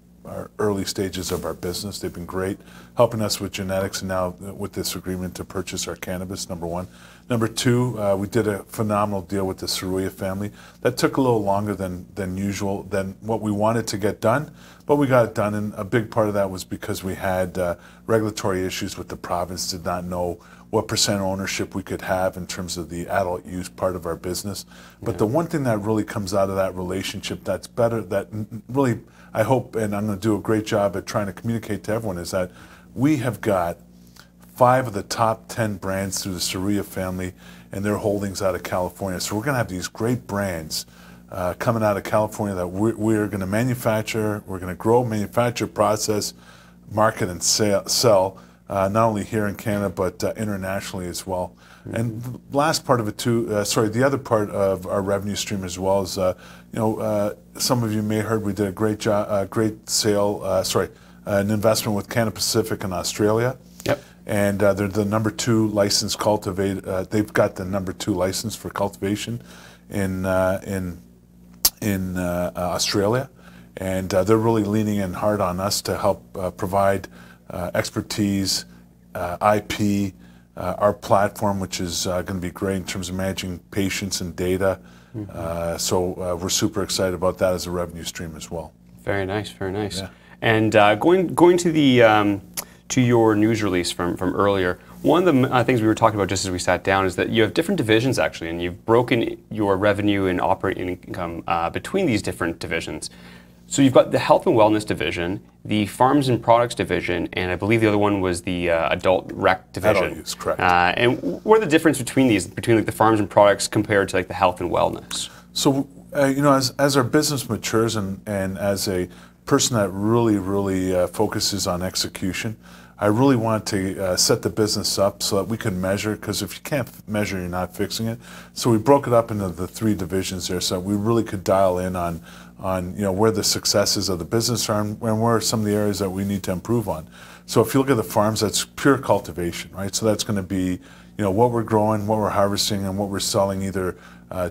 [SPEAKER 5] early stages of our business. They've been great, helping us with genetics, and now with this agreement to purchase our cannabis, number one. Number two, we did a phenomenal deal with the Aleafia family. That took a little longer than usual, than what we wanted to get done, but we got it done, and a big part of that was because we had regulatory issues with the province, did not know what percent ownership we could have in terms of the adult use part of our business. But the one thing that really comes out of that relationship that's better, that really I hope, and I'm going to do a great job at trying to communicate to everyone, is that we have got 5 of the top 10 brands through the Aleafia family and their holdings out of California. So we're going to have these great brands coming out of California that we're going to manufacture, we're going to grow, manufacture, process, market, and sell not only here in Canada but internationally as well. And the last part of it too, the other part of our revenue stream as well is, some of you may have heard we did a great an investment with Canada Pacific in Australia.
[SPEAKER 1] Yep.
[SPEAKER 5] And they're the number 2 licensed cultivator. They've got the number 2 license for cultivation in Australia, and they're really leaning in hard on us to help provide expertise, IP, our platform, which is going to be great in terms of managing patients and data. So we're super excited about that as a revenue stream as well.
[SPEAKER 1] Very nice, very nice. Yeah. And going to the to your news release from earlier, one of the things we were talking about just as we sat down is that you have different divisions actually, and you've broken your revenue and operating income between these different divisions. So you've got the health and wellness division, the farms and products division, and I believe the other one was the adult rec division.
[SPEAKER 5] Adult use, correct.
[SPEAKER 1] And what are the difference between these, between like the farms and products compared to like the health and wellness?
[SPEAKER 5] So as our business matures and as a person that really focuses on execution, I really want to set the business up so that we can measure, because if you can't measure, you're not fixing it. So we broke it up into the 3 divisions there so that we really could dial in on where the successes of the business are and where are some of the areas that we need to improve on. So if you look at the farms, that's pure cultivation, right? So that's going to be what we're growing, what we're harvesting, and what we're selling either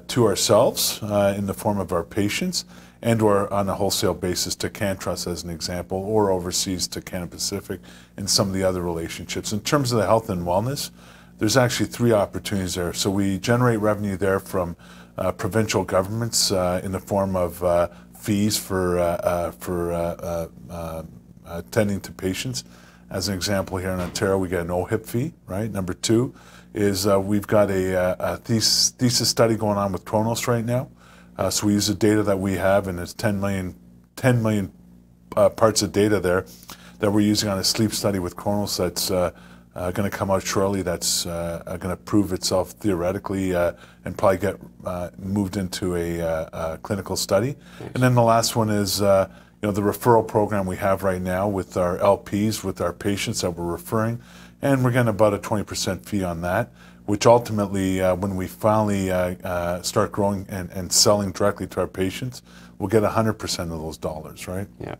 [SPEAKER 5] to ourselves in the form of our patients and or on a wholesale basis to CanTrust as an example, or overseas to Canada Pacific and some of the other relationships. In terms of the health and wellness, there's actually 3 opportunities there. So we generate revenue there from provincial governments in the form of fees for attending to patients. As an example, here in Ontario, we get an OHIP fee, right? Number 2 is we've got a thesis study going on with Kronos right now. So we use the data that we have, and it's 10 million parts of data there that we're using on a sleep study with Kronos that's going to come out shortly. That's going to prove itself theoretically and probably get moved into a clinical study. Nice. And then the last one is the referral program we have right now with our LPs, with our patients that we're referring, and we're getting about a 20% fee on that, which ultimately, when we finally start growing and selling directly to our patients, we'll get 100% of those dollars, right?
[SPEAKER 1] Yeah.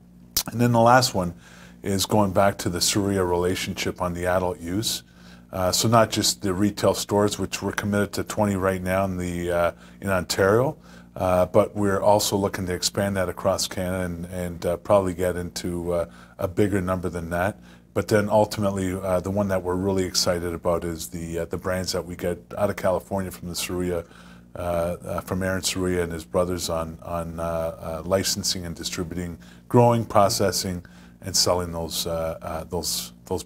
[SPEAKER 5] And then the last one is going back to the Surya relationship on the adult use. So not just the retail stores, which we're committed to 20 right now in Ontario, but we're also looking to expand that across Canada and probably get into a bigger number than that. But then ultimately, the one that we're really excited about is the brands that we get out of California from the Surya, from Aaron Surya and his brothers on licensing and distributing, growing, processing, and selling those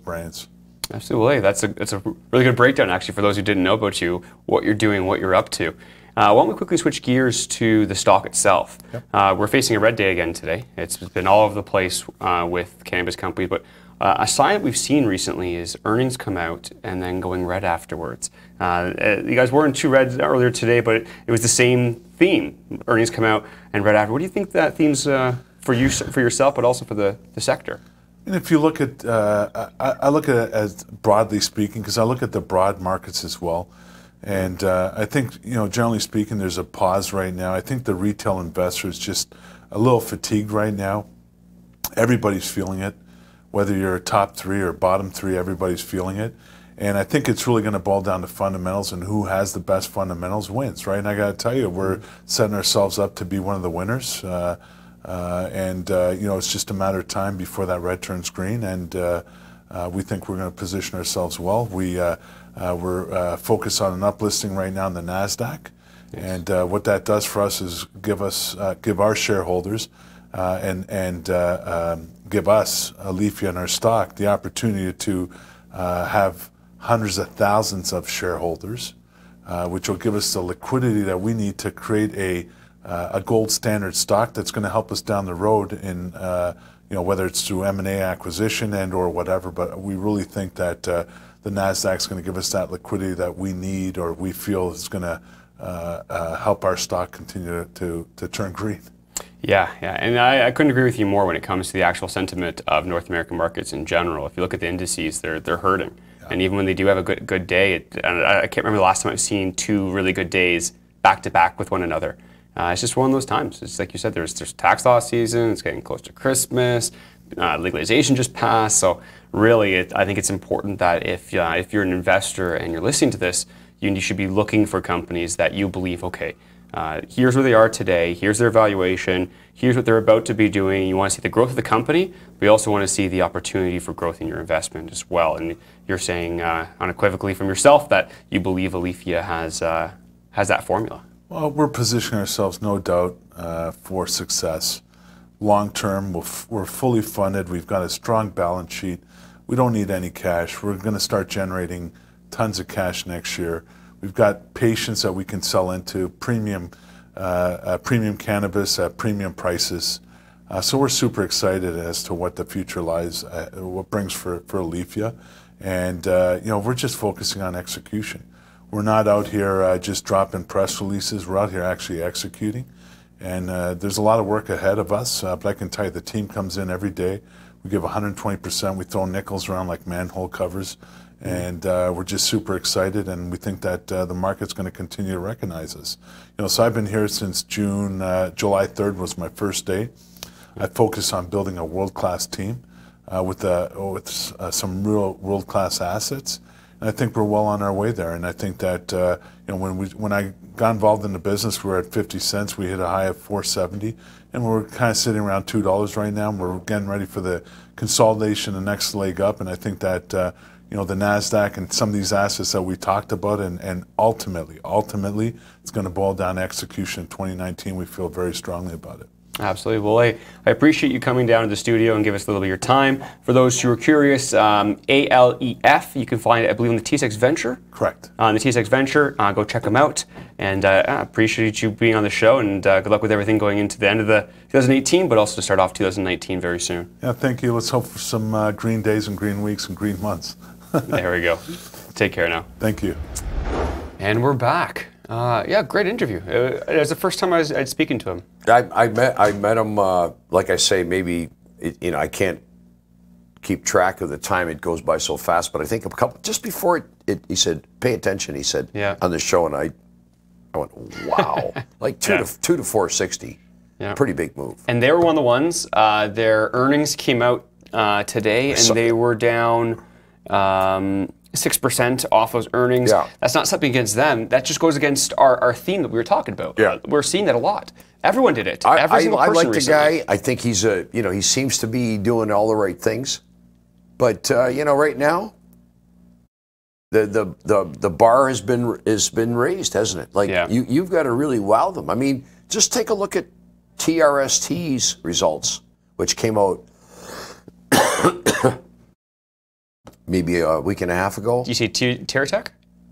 [SPEAKER 5] brands.
[SPEAKER 1] Absolutely, that's a really good breakdown actually for those who didn't know about you, what you're doing, what you're up to. Why don't we quickly switch gears to the stock itself? Yep. We're facing a red day again today. It's been all over the place with cannabis companies, but a sign that we've seen recently is earnings come out and then going red afterwards. You guys weren't too red earlier today, but it was the same theme. Earnings come out and red after. What do you think that theme's for yourself, but also for the sector?
[SPEAKER 5] And if you look at, I look at it as broadly speaking, because I look at the broad markets as well. And I think, generally speaking, there's a pause right now. I think the retail investor is just a little fatigued right now. Everybody's feeling it. Whether you're top 3 or bottom 3, everybody's feeling it. And I think it's really going to boil down to fundamentals, and who has the best fundamentals wins, right? And I got to tell you, we're setting ourselves up to be one of the winners. It's just a matter of time before that red turns green, and we think we're going to position ourselves well. We're focused on an uplisting right now in the NASDAQ, yes. And what that does for us is give our shareholders give us, Aleafia and our stock, the opportunity to have hundreds of thousands of shareholders, which will give us the liquidity that we need to create a gold standard stock that's going to help us down the road in, whether it's through M&A acquisition and or whatever. But we really think that the NASDAQ's going to give us that liquidity that we need, or we feel is going to help our stock continue to turn green.
[SPEAKER 1] Yeah, and I couldn't agree with you more when it comes to the actual sentiment of North American markets in general. If you look at the indices, they're hurting. Yeah. And even when they do have a good day, I can't remember the last time I've seen 2 really good days back to back with one another. It's just one of those times. It's like you said, there's tax law season, it's getting close to Christmas, legalization just passed. So really, I think it's important that if you're an investor and you're listening to this, you should be looking for companies that you believe, okay, here's where they are today, here's their valuation, here's what they're about to be doing. You want to see the growth of the company, but you also want to see the opportunity for growth in your investment as well. And you're saying unequivocally from yourself that you believe Aleafia has that formula.
[SPEAKER 5] Well, we're positioning ourselves, no doubt, for success. Long term, we're fully funded. We've got a strong balance sheet. We don't need any cash. We're going to start generating tons of cash next year. We've got patients that we can sell into, premium cannabis at premium prices. So we're super excited as to what the future lies, what brings for Aleafia. And, we're just focusing on execution. We're not out here just dropping press releases. We're out here actually executing. And there's a lot of work ahead of us, but I can tell you the team comes in every day We give 120%. We throw nickels around like manhole covers. And we're just super excited, and we think that the market's going to continue to recognize us. You know, so I've been here since June. July 3rd was my first day. I focus on building a world-class team with some real world-class assets, and I think we're well on our way there. And I think that you know, when I got involved in the business, we were at 50 cents. We hit a high of 4.70, and we're kind of sitting around $2 right now. And we're getting ready for the consolidation, the next leg up, and I think that. You know, the NASDAQ and some of these assets that we talked about, and ultimately, it's going to boil down to execution in 2019. We feel very strongly about it.
[SPEAKER 1] Absolutely. Well, I appreciate you coming down to the studio and give us a little bit of your time. For those who are curious, ALEF, you can find it, I believe, on the TSX Venture.
[SPEAKER 5] Correct.
[SPEAKER 1] On the TSX Venture, go check them out. And I appreciate you being on the show, and good luck with everything going into the end of the 2018, but also to start off 2019 very soon.
[SPEAKER 5] Yeah, thank you. Let's hope for some green days and green weeks and green months.
[SPEAKER 1] There we go. Take care now.
[SPEAKER 5] Thank you.
[SPEAKER 1] And we're back. Yeah, great interview. It was the first time I was speaking to him.
[SPEAKER 2] I met him, like I say, maybe, you know, I can't keep track of the time. It goes by so fast, but I think just before he said, pay attention, he said, on the show, and I went, wow. Like 2 to 460. Yeah. Pretty big move.
[SPEAKER 1] And they were one of the ones, their earnings came out today, and they were down 6% off those earnings. Yeah. That's not something against them. That just goes against our theme that we were talking about. Yeah. We're seeing that a lot. Everyone did it. Every single person
[SPEAKER 2] I like the
[SPEAKER 1] recently.
[SPEAKER 2] guy. I think he's you know, he seems to be doing all the right things. But you know, right now, the bar has been raised, hasn't it? Like you've got to really wow them. I mean, just take a look at TRST's results, which came out maybe a week and a half ago.
[SPEAKER 1] Do you see TerraTech?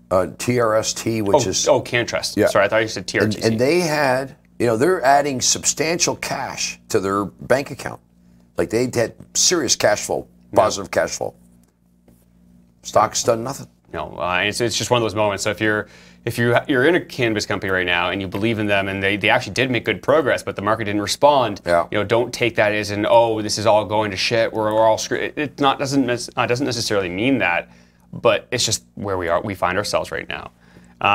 [SPEAKER 2] TRST, which is...
[SPEAKER 1] Oh, CanTrust. Yeah. Sorry, I thought you said TRTC.
[SPEAKER 2] And they had, you know, they're adding substantial cash to their bank account. Like they had serious cash flow, positive cash flow. Stock's done nothing.
[SPEAKER 1] No, it's just one of those moments. So if you're in a cannabis company right now and you believe in them and they actually did make good progress, but the market didn't respond, you know, don't take that as an, oh, this is all going to shit. We're all screwed. It doesn't necessarily mean that, but it's just where we find ourselves right now.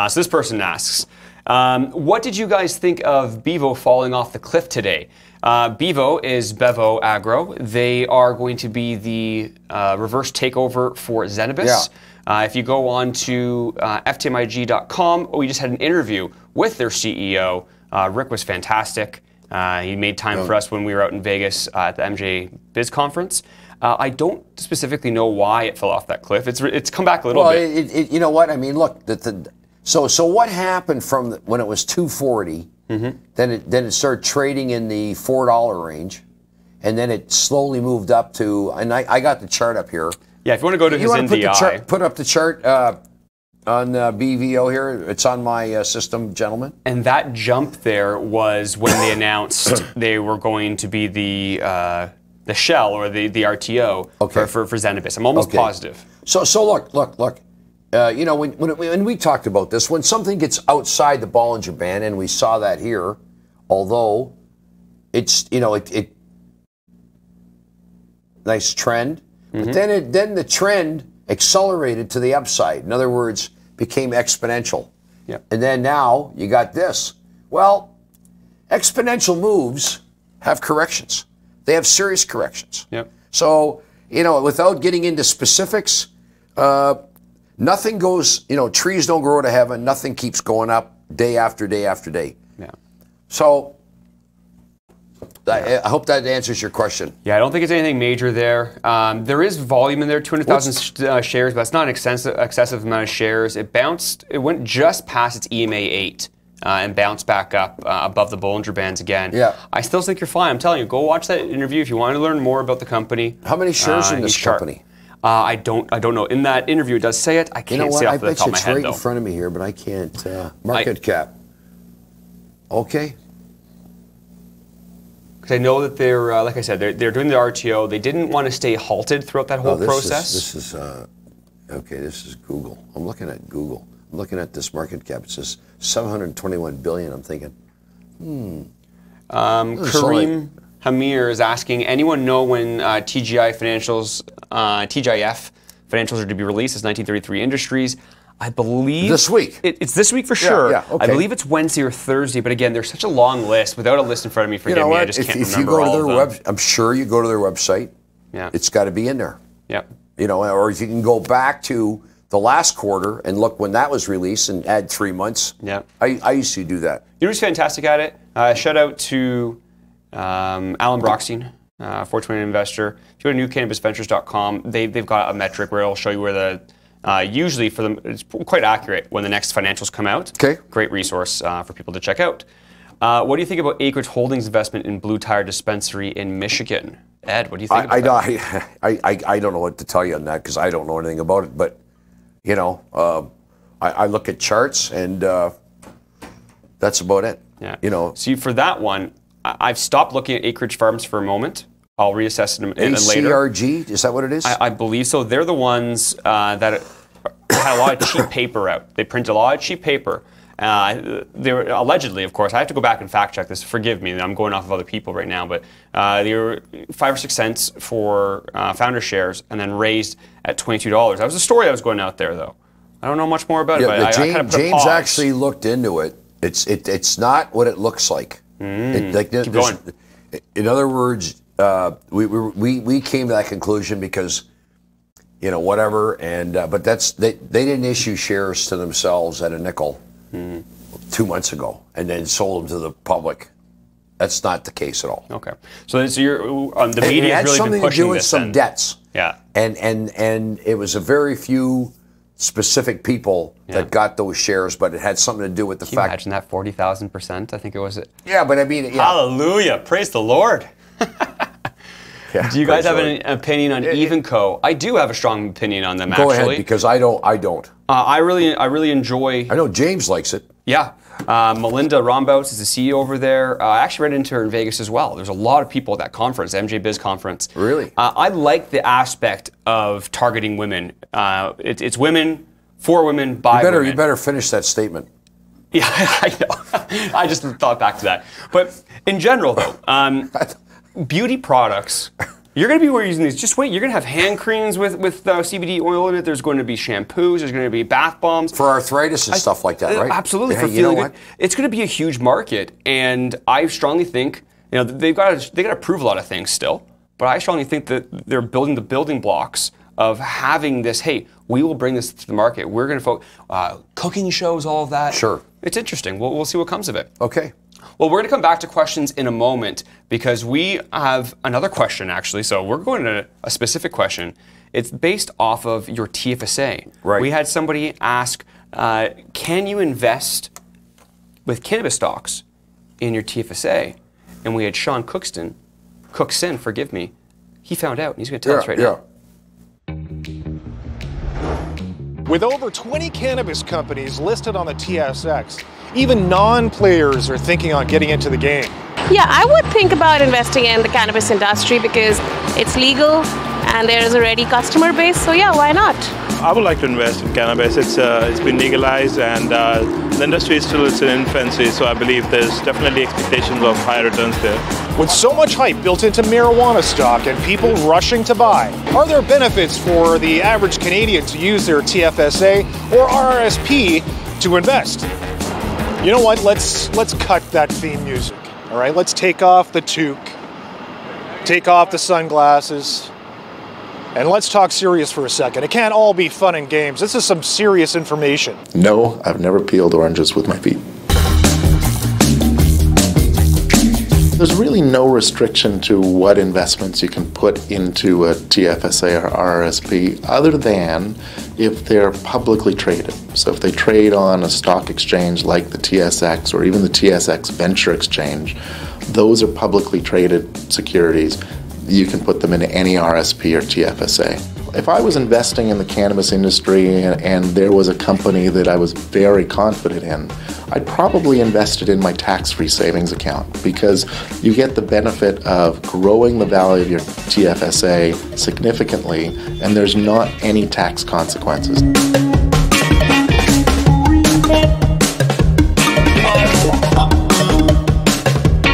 [SPEAKER 1] So this person asks, what did you guys think of Bevo falling off the cliff today? Bevo is Bevo Agro. They are going to be the reverse takeover for Zenabis. Yeah. If you go on to ftmig.com, we just had an interview with their CEO. Rick was fantastic. He made time for us when we were out in Vegas at the MJ Biz Conference. I don't specifically know why it fell off that cliff. It's come back a little bit.
[SPEAKER 2] You know what? I mean, look. So what happened from when it was 240? Then it started trading in the $4 range, and then it slowly moved up to. And I got the chart up here.
[SPEAKER 1] Yeah, if you want to go to his NDI.
[SPEAKER 2] Put up the chart on BVO here. It's on my system, gentlemen.
[SPEAKER 1] And that jump there was when they announced they were going to be the shell or the RTO for Zenabis. I'm almost positive. So
[SPEAKER 2] look. You know, when we talked about this, when something gets outside the Bollinger Band, and we saw that here, although it's, you know, it nice trend. But then the trend accelerated to the upside. In other words, became exponential. Yep. And then now you got this. Well, exponential moves have corrections. They have serious corrections. Yep. So, you know, without getting into specifics, nothing goes, you know, trees don't grow to heaven. Nothing keeps going up day after day after day. Yeah. So I hope that answers your question.
[SPEAKER 1] Yeah, I don't think it's anything major there. There is volume in there, 200,000 shares, but it's not an excessive amount of shares. It went just past its EMA 8 and bounced back up above the Bollinger Bands again. Yeah. I still think you're fine. I'm telling you, go watch that interview if you want to learn more about the company.
[SPEAKER 2] How many shares in this company?
[SPEAKER 1] I don't know. In that interview, it does say it. I can't say off the top of my head, though.
[SPEAKER 2] I bet you it's right in front of me here, but I can't. Market cap. Okay.
[SPEAKER 1] Because I know that they're, like I said, they're doing the RTO. They didn't want to stay halted throughout that whole process.
[SPEAKER 2] This is Google. I'm looking at Google. I'm looking at this market cap. It says 721 billion. I'm thinking,
[SPEAKER 1] Kareem Hamir is asking, anyone know when TGIF financials are to be released as 1933 Industries? I believe
[SPEAKER 2] this week.
[SPEAKER 1] It's this week for sure.
[SPEAKER 2] Yeah, okay.
[SPEAKER 1] I believe it's Wednesday or Thursday, but again, there's such a long list. Without a list in front of me, forgive me, I just can't remember all of them.
[SPEAKER 2] I'm sure you go to their website.
[SPEAKER 1] Yeah.
[SPEAKER 2] It's got to be in there.
[SPEAKER 1] Yeah.
[SPEAKER 2] You know, or if you can go back to the last quarter and look when that was released and add 3 months.
[SPEAKER 1] Yeah.
[SPEAKER 2] I used to do that.
[SPEAKER 1] You know who's fantastic at it? Shout out to Alan Brockstein, 420 investor. If you go to newcannabisventures.com, they've got a metric where it'll show you where the usually for them, it's quite accurate when the next financials come out.
[SPEAKER 2] Okay.
[SPEAKER 1] Great resource for people to check out. What do you think about Acreage Holdings' investment in Blue Tire Dispensary in Michigan? Ed, what do you think about that?
[SPEAKER 2] I don't know what to tell you on that because I don't know anything about it. But, you know, I look at charts and that's about it.
[SPEAKER 1] Yeah.
[SPEAKER 2] You know.
[SPEAKER 1] See, for that one, I've stopped looking at Acreage Farms for a moment. I'll reassess it later.
[SPEAKER 2] ACRG, is that what it is?
[SPEAKER 1] I believe so. They're the ones that had a lot of cheap paper out. They print a lot of cheap paper. They were allegedly, of course, I have to go back and fact check this. Forgive me, I'm going off of other people right now, but they were 5 or 6 cents for founder shares and then raised at $22. That was the story I was going out there, though. I don't know much more about it, but I kind of put a pause.
[SPEAKER 2] James actually looked into it. It's not what it looks like.
[SPEAKER 1] Keep going.
[SPEAKER 2] In other words, we came to that conclusion because, you know, whatever, and but they didn't issue shares to themselves at a nickel 2 months ago and then sold them to the public. That's not the case at all.
[SPEAKER 1] Okay, so you're the media has really been pushing this. It had something to do with
[SPEAKER 2] some debts.
[SPEAKER 1] Yeah,
[SPEAKER 2] and it was a very few specific people that got those shares, but it had something to do with the fact.
[SPEAKER 1] Imagine that 40,000%. I think it was.
[SPEAKER 2] Yeah, but I mean,
[SPEAKER 1] hallelujah, praise the Lord. Do you guys have an opinion on Evenco? I do have a strong opinion on them.
[SPEAKER 2] Go
[SPEAKER 1] actually.
[SPEAKER 2] ahead, because I don't.
[SPEAKER 1] I really enjoy.
[SPEAKER 2] I know James likes it.
[SPEAKER 1] Yeah. Melinda Rombouts is the CEO over there. I actually ran into her in Vegas as well. There's a lot of people at that conference, MJ Biz conference.
[SPEAKER 2] Really?
[SPEAKER 1] I like the aspect of targeting women. It's women, for women, by women.
[SPEAKER 2] You better finish that statement.
[SPEAKER 1] Yeah, I know. I just thought back to that. But in general, though, beauty products, you're going to be using these. Just wait, you're going to have hand creams with CBD oil in it. There's going to be shampoos. There's going to be bath bombs.
[SPEAKER 2] For arthritis and stuff like that, right?
[SPEAKER 1] Absolutely, for feeling good. It's going to be a huge market, and I strongly think, you know, they got to prove a lot of things still, but I strongly think that they're building the building blocks of having this, hey, we will bring this to the market. We're going to focus, cooking shows, all of that.
[SPEAKER 2] Sure.
[SPEAKER 1] It's interesting. We'll see what comes of it.
[SPEAKER 2] Okay.
[SPEAKER 1] Well, we're going to come back to questions in a moment because we have another question, actually. So we're going to a specific question. It's based off of your TFSA.
[SPEAKER 2] Right.
[SPEAKER 1] We had somebody ask, can you invest with cannabis stocks in your TFSA? And we had Sean Cookson, forgive me. He found out, and he's going to tell us right now.
[SPEAKER 6] With over 20 cannabis companies listed on the TSX, even non-players are thinking on getting into the game.
[SPEAKER 7] Yeah, I would think about investing in the cannabis industry because it's legal and there is a ready customer base, so yeah, why not?
[SPEAKER 8] I would like to invest in cannabis. It's been legalized and the industry is still in infancy, so I believe there's definitely expectations of higher returns there.
[SPEAKER 6] With so much hype built into marijuana stock and people rushing to buy, are there benefits for the average Canadian to use their TFSA or RRSP to invest? You know what? Let's cut that theme music. All right, let's take off the toque, take off the sunglasses, and let's talk serious for a second. It can't all be fun and games. This is some serious information.
[SPEAKER 9] No, I've never peeled oranges with my feet. There's really no restriction to what investments you can put into a TFSA or RRSP other than if they're publicly traded. So if they trade on a stock exchange like the TSX or even the TSX Venture Exchange, those are publicly traded securities. You can put them into any RSP or TFSA. If I was investing in the cannabis industry and there was a company that I was very confident in, I'd probably invest it in my tax-free savings account because you get the benefit of growing the value of your TFSA significantly and there's not any tax consequences.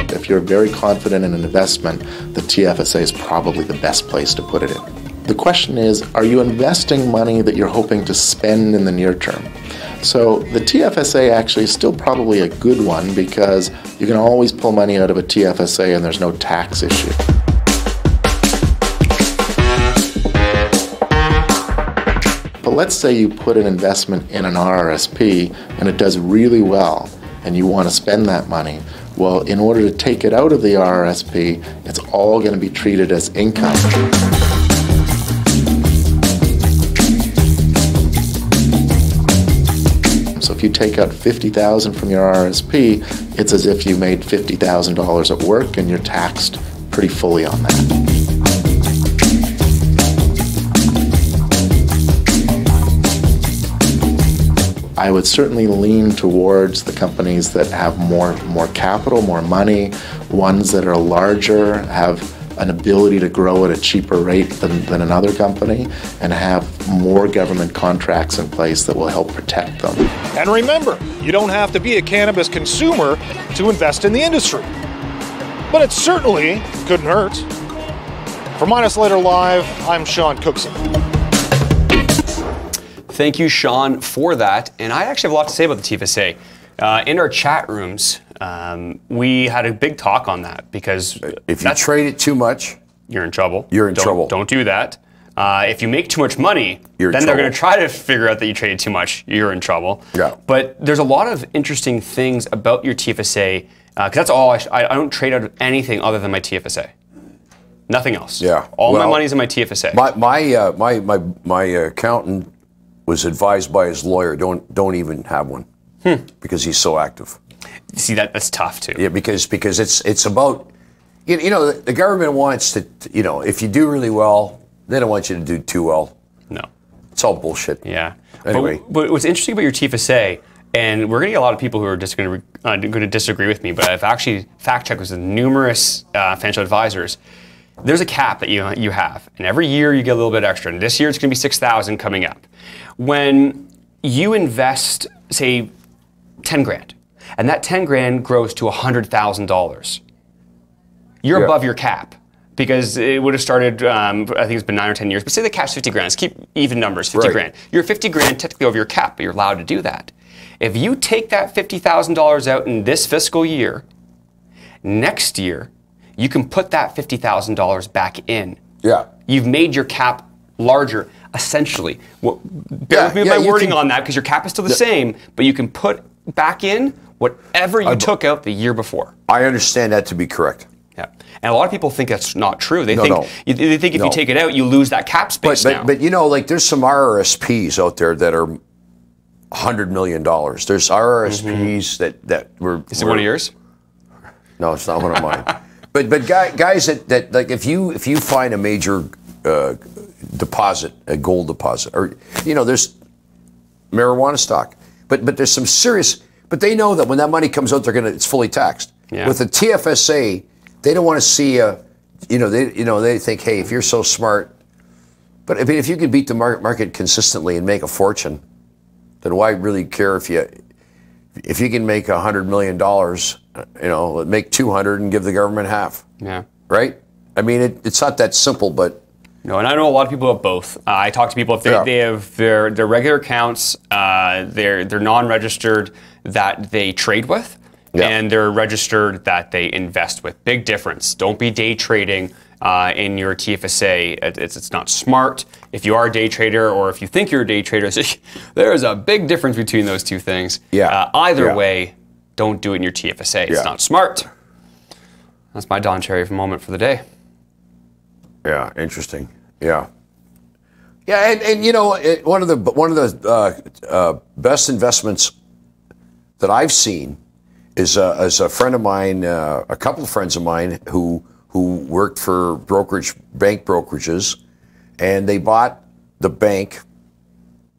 [SPEAKER 9] If you're very confident in an investment, the TFSA is probably the best place to put it in. The question is, are you investing money that you're hoping to spend in the near term? So the TFSA actually is still probably a good one because you can always pull money out of a TFSA and there's no tax issue. But let's say you put an investment in an RRSP and it does really well and you want to spend that money. Well, in order to take it out of the RRSP, it's all going to be treated as income. So if you take out $50,000 from your RRSP, it's as if you made $50,000 at work and you're taxed pretty fully on that. I would certainly lean towards the companies that have more capital, more money, ones that are larger, have an ability to grow at a cheaper rate than another company, and have more government contracts in place that will help protect them.
[SPEAKER 6] And remember, you don't have to be a cannabis consumer to invest in the industry. But it certainly couldn't hurt. For Midas Letter Live, I'm Sean Cookson.
[SPEAKER 1] Thank you, Sean, for that. And I actually have a lot to say about the TFSA. In our chat rooms, we had a big talk on that because
[SPEAKER 2] if you trade it too much,
[SPEAKER 1] you're in trouble.
[SPEAKER 2] You're in trouble.
[SPEAKER 1] Don't do that. If you make too much money, then they're going to try to figure out that you traded too much. You're in trouble.
[SPEAKER 2] Yeah.
[SPEAKER 1] But there's a lot of interesting things about your TFSA because that's all. I don't trade out of anything other than my TFSA. Nothing else.
[SPEAKER 2] Yeah.
[SPEAKER 1] All my money's in my TFSA.
[SPEAKER 2] My accountant was advised by his lawyer, don't even have one because he's so active.
[SPEAKER 1] See, that's tough too.
[SPEAKER 2] Yeah, because it's about, you know, the government wants to, you know, if you do really well, they don't want you to do too well.
[SPEAKER 1] No.
[SPEAKER 2] It's all bullshit.
[SPEAKER 1] Yeah.
[SPEAKER 2] Anyway.
[SPEAKER 1] But what's interesting about your TFSA, and we're going to get a lot of people who are just going to disagree with me, but I've actually fact-checked with numerous financial advisors. There's a cap that you have, and every year you get a little bit extra. And this year it's going to be $6,000 coming up. When you invest, say, 10 grand, and that 10 grand grows to $100,000, you're above your cap because it would have started, I think it's been 9 or 10 years, but say the cap's 50 grand. Let's keep even numbers, 50 grand. You're 50 grand technically over your cap, but you're allowed to do that. If you take that $50,000 out in this fiscal year, next year, you can put that $50,000 back in.
[SPEAKER 2] Yeah.
[SPEAKER 1] You've made your cap larger, essentially. Bear with me with my wording on that because your cap is still the same, but you can put back in whatever you took out the year before.
[SPEAKER 2] I understand that to be correct.
[SPEAKER 1] Yeah. And a lot of people think that's not true. They think if you take it out, you lose that cap space now.
[SPEAKER 2] But you know, like there's some RRSPs out there that are $100 million. There's RRSPs that were...
[SPEAKER 1] Is it one of yours?
[SPEAKER 2] No, it's not one of mine. But guys that like if you find a major deposit, a gold deposit, or you know, there's marijuana stock, but there's some serious. But they know that when that money comes out, it's fully taxed.
[SPEAKER 1] Yeah.
[SPEAKER 2] With the TFSA, they don't want to see they think, hey, if you're so smart, but I mean, if you can beat the market consistently and make a fortune, then why really care if you can make $100 million, you know, make 200 and give the government half.
[SPEAKER 1] Yeah.
[SPEAKER 2] Right? I mean, it's not that simple, but...
[SPEAKER 1] No, and I know a lot of people have both. I talk to people if they have their regular accounts, they're non-registered that they trade with, and they're registered that they invest with. Big difference. Don't be day trading in your TFSA. It's not smart. If you are a day trader or if you think you're a day trader, there's a big difference between those two things.
[SPEAKER 2] Yeah.
[SPEAKER 1] Either way, don't do it in your TFSA. It's not smart. That's my Don Cherry moment for the day.
[SPEAKER 2] Yeah, interesting. Yeah. Yeah, and you know, one of the best investments that I've seen is a friend of mine, a couple of friends of mine who worked for bank brokerages, and they bought the bank,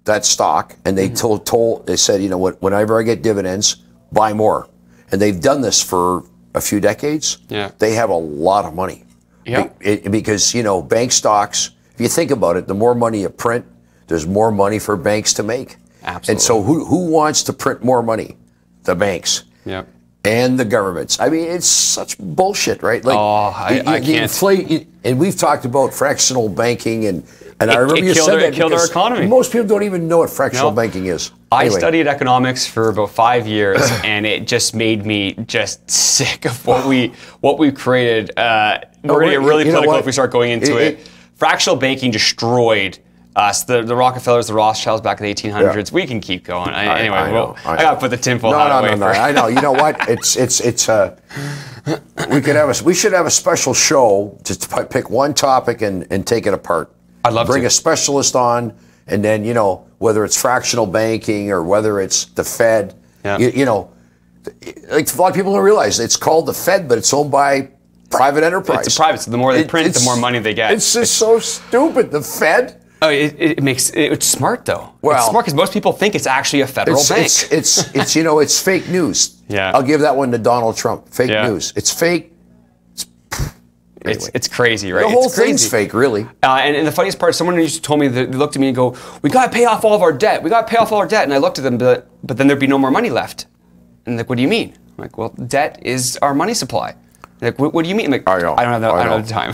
[SPEAKER 2] that stock, and they they said, you know what, whenever I get dividends, buy more. And they've done this for a few decades. Yeah. They have a lot of money. Yeah. Because, you know, bank stocks, if you think about it, the more money you print, there's more money for banks to make.
[SPEAKER 1] Absolutely.
[SPEAKER 2] And so who wants to print more money? The banks.
[SPEAKER 1] Yeah.
[SPEAKER 2] and the governments. I mean, it's such bullshit, right? Like,
[SPEAKER 1] I can't.
[SPEAKER 2] And we've talked about fractional banking, and I remember you said that
[SPEAKER 1] it killed our economy.
[SPEAKER 2] Most people don't even know what fractional banking is. Anyway.
[SPEAKER 1] I studied economics for about 5 years, and it just made me just sick of what we created. We're going to get really political if we start going into it. Fractional banking destroyed us, the Rockefellers, the Rothschilds back in the 1800s. Yeah. We can keep going. I got to put the tinfoil hat away.
[SPEAKER 2] No, I know. You know what? We should have a special show just to pick one topic and take it apart.
[SPEAKER 1] I'd love to
[SPEAKER 2] bring a specialist on, and then whether it's fractional banking or whether it's the Fed. Yeah. Like a lot of people don't realize it's called the Fed, but it's owned by private enterprise.
[SPEAKER 1] It's private. So the more they print, the more money they get.
[SPEAKER 2] It's just so stupid. The Fed.
[SPEAKER 1] Oh, it's smart though. Well, it's smart because most people think it's actually a federal bank.
[SPEAKER 2] It's fake news.
[SPEAKER 1] Yeah,
[SPEAKER 2] I'll give that one to Donald Trump. Fake news. It's fake.
[SPEAKER 1] It's crazy, right?
[SPEAKER 2] The whole thing's fake, really.
[SPEAKER 1] And the funniest part, someone used to told me that they looked at me and go, "We got to pay off all of our debt. We got to pay off all our debt." And I looked at them, but then there'd be no more money left. And like, what do you mean? I'm like, well, debt is our money supply. Like, what do you mean? I'm like, I don't have the time.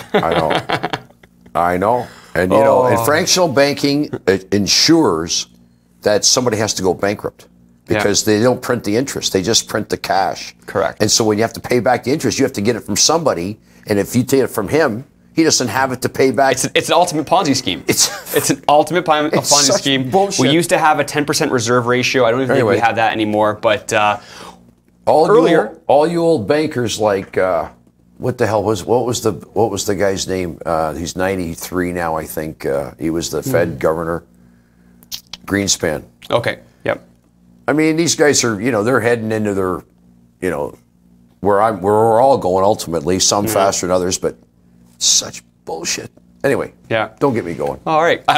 [SPEAKER 2] I know. And and fractional banking ensures that somebody has to go bankrupt because they don't print the interest; they just print the cash.
[SPEAKER 1] Correct.
[SPEAKER 2] And so when you have to pay back the interest, you have to get it from somebody. And if you take it from him, he doesn't have it to pay back.
[SPEAKER 1] It's an ultimate Ponzi scheme. It's an ultimate Ponzi scheme.
[SPEAKER 2] Bullshit.
[SPEAKER 1] We used to have a 10% reserve ratio. I don't even think we have that anymore. But
[SPEAKER 2] all you old bankers like. What the hell what was the guy's name? He's 93 now, I think. He was the Fed governor. Greenspan.
[SPEAKER 1] Okay. Yep.
[SPEAKER 2] I mean, these guys are, they're heading into their, where we're all going ultimately. Some faster than others, but such bullshit. Anyway.
[SPEAKER 1] Yeah.
[SPEAKER 2] Don't get me going.
[SPEAKER 1] All right. I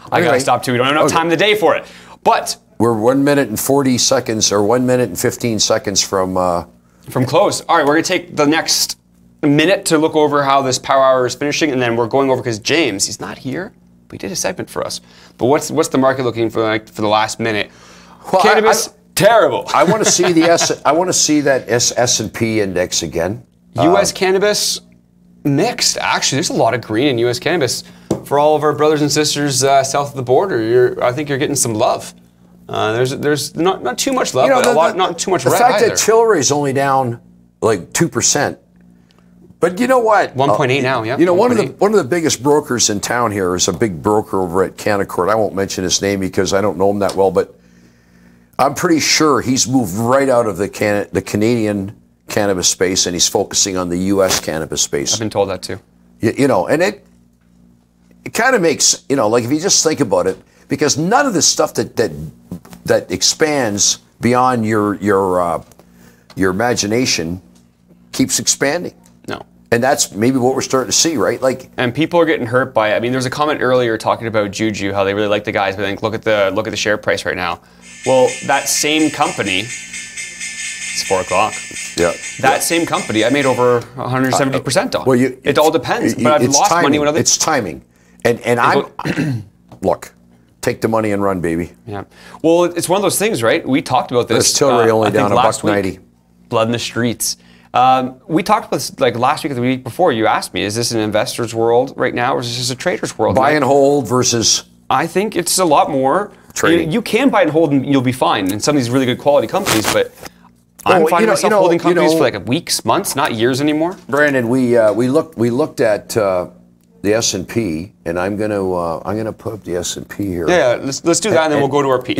[SPEAKER 1] gotta stop too. We don't have enough time in the day for it. But
[SPEAKER 2] we're 1 minute and 40 seconds, or 1 minute and 15 seconds from
[SPEAKER 1] close. All right. We're gonna take the next minute to look over how this power hour is finishing, and then we're going over because James, he's not here, but he did a segment for us. But what's the market looking for for the last minute? Well, cannabis, terrible.
[SPEAKER 2] I want to see that S&P index again.
[SPEAKER 1] U.S. cannabis mixed. Actually, there's a lot of green in U.S. cannabis for all of our brothers and sisters south of the border. I think you're getting some love. There's not too much love, but not too much red either.
[SPEAKER 2] The fact that Tilray's only down like 2%. But you know what?
[SPEAKER 1] 1.8 now, yeah.
[SPEAKER 2] One of the biggest brokers in town here is a big broker over at Canaccord. I won't mention his name because I don't know him that well, but I'm pretty sure he's moved right out of the Canadian cannabis space and he's focusing on the U.S. cannabis space.
[SPEAKER 1] I've been told that too.
[SPEAKER 2] And it kind of makes, like if you just think about it, because none of the stuff that expands beyond your imagination keeps expanding.
[SPEAKER 1] No.
[SPEAKER 2] And that's maybe what we're starting to see, right?
[SPEAKER 1] And people are getting hurt by it. I mean, there was a comment earlier talking about Juju, how they really like the guys, but then look at the share price right now. Well, that same company, it's 4 o'clock.
[SPEAKER 2] Yeah.
[SPEAKER 1] That same company, I made over 170% on.
[SPEAKER 2] Well,
[SPEAKER 1] it all depends. But I've lost money when
[SPEAKER 2] It's timing. And I'm look, take the money and run, baby.
[SPEAKER 1] Yeah. Well, it's one of those things, right? We talked about this.
[SPEAKER 2] Tilray only down $1.90.
[SPEAKER 1] Blood in the streets. We talked about this like last week or the week before. You asked me, is this an investor's world right now, or is this just a trader's world?
[SPEAKER 2] Buy and hold versus...
[SPEAKER 1] I think it's a lot more trading. You can buy and hold and you'll be fine in some of these really good quality companies, but I'm finding myself holding companies for like weeks, months, not years anymore.
[SPEAKER 2] Brandon, we looked at the S&P, and I'm gonna put up the S&P here.
[SPEAKER 1] Yeah, let's do that, and then we'll go to our piece.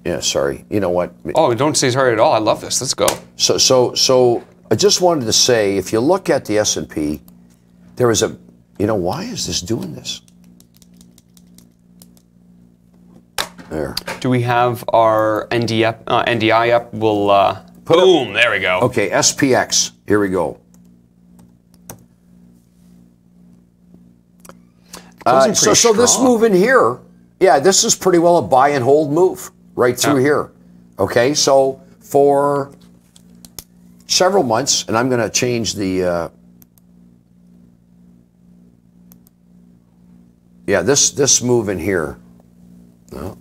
[SPEAKER 2] Yeah, sorry. You know what?
[SPEAKER 1] Oh, don't say sorry at all. I love this. Let's go.
[SPEAKER 2] So I just wanted to say, if you look at the S&P, there was why is this doing this? There.
[SPEAKER 1] Do we have our NDI up? We'll boom. There we go.
[SPEAKER 2] Okay, SPX. Here we go. So this move in here, this is pretty well a buy and hold move right through here. Okay, so for several months, and I'm going to change the. This move in here. No.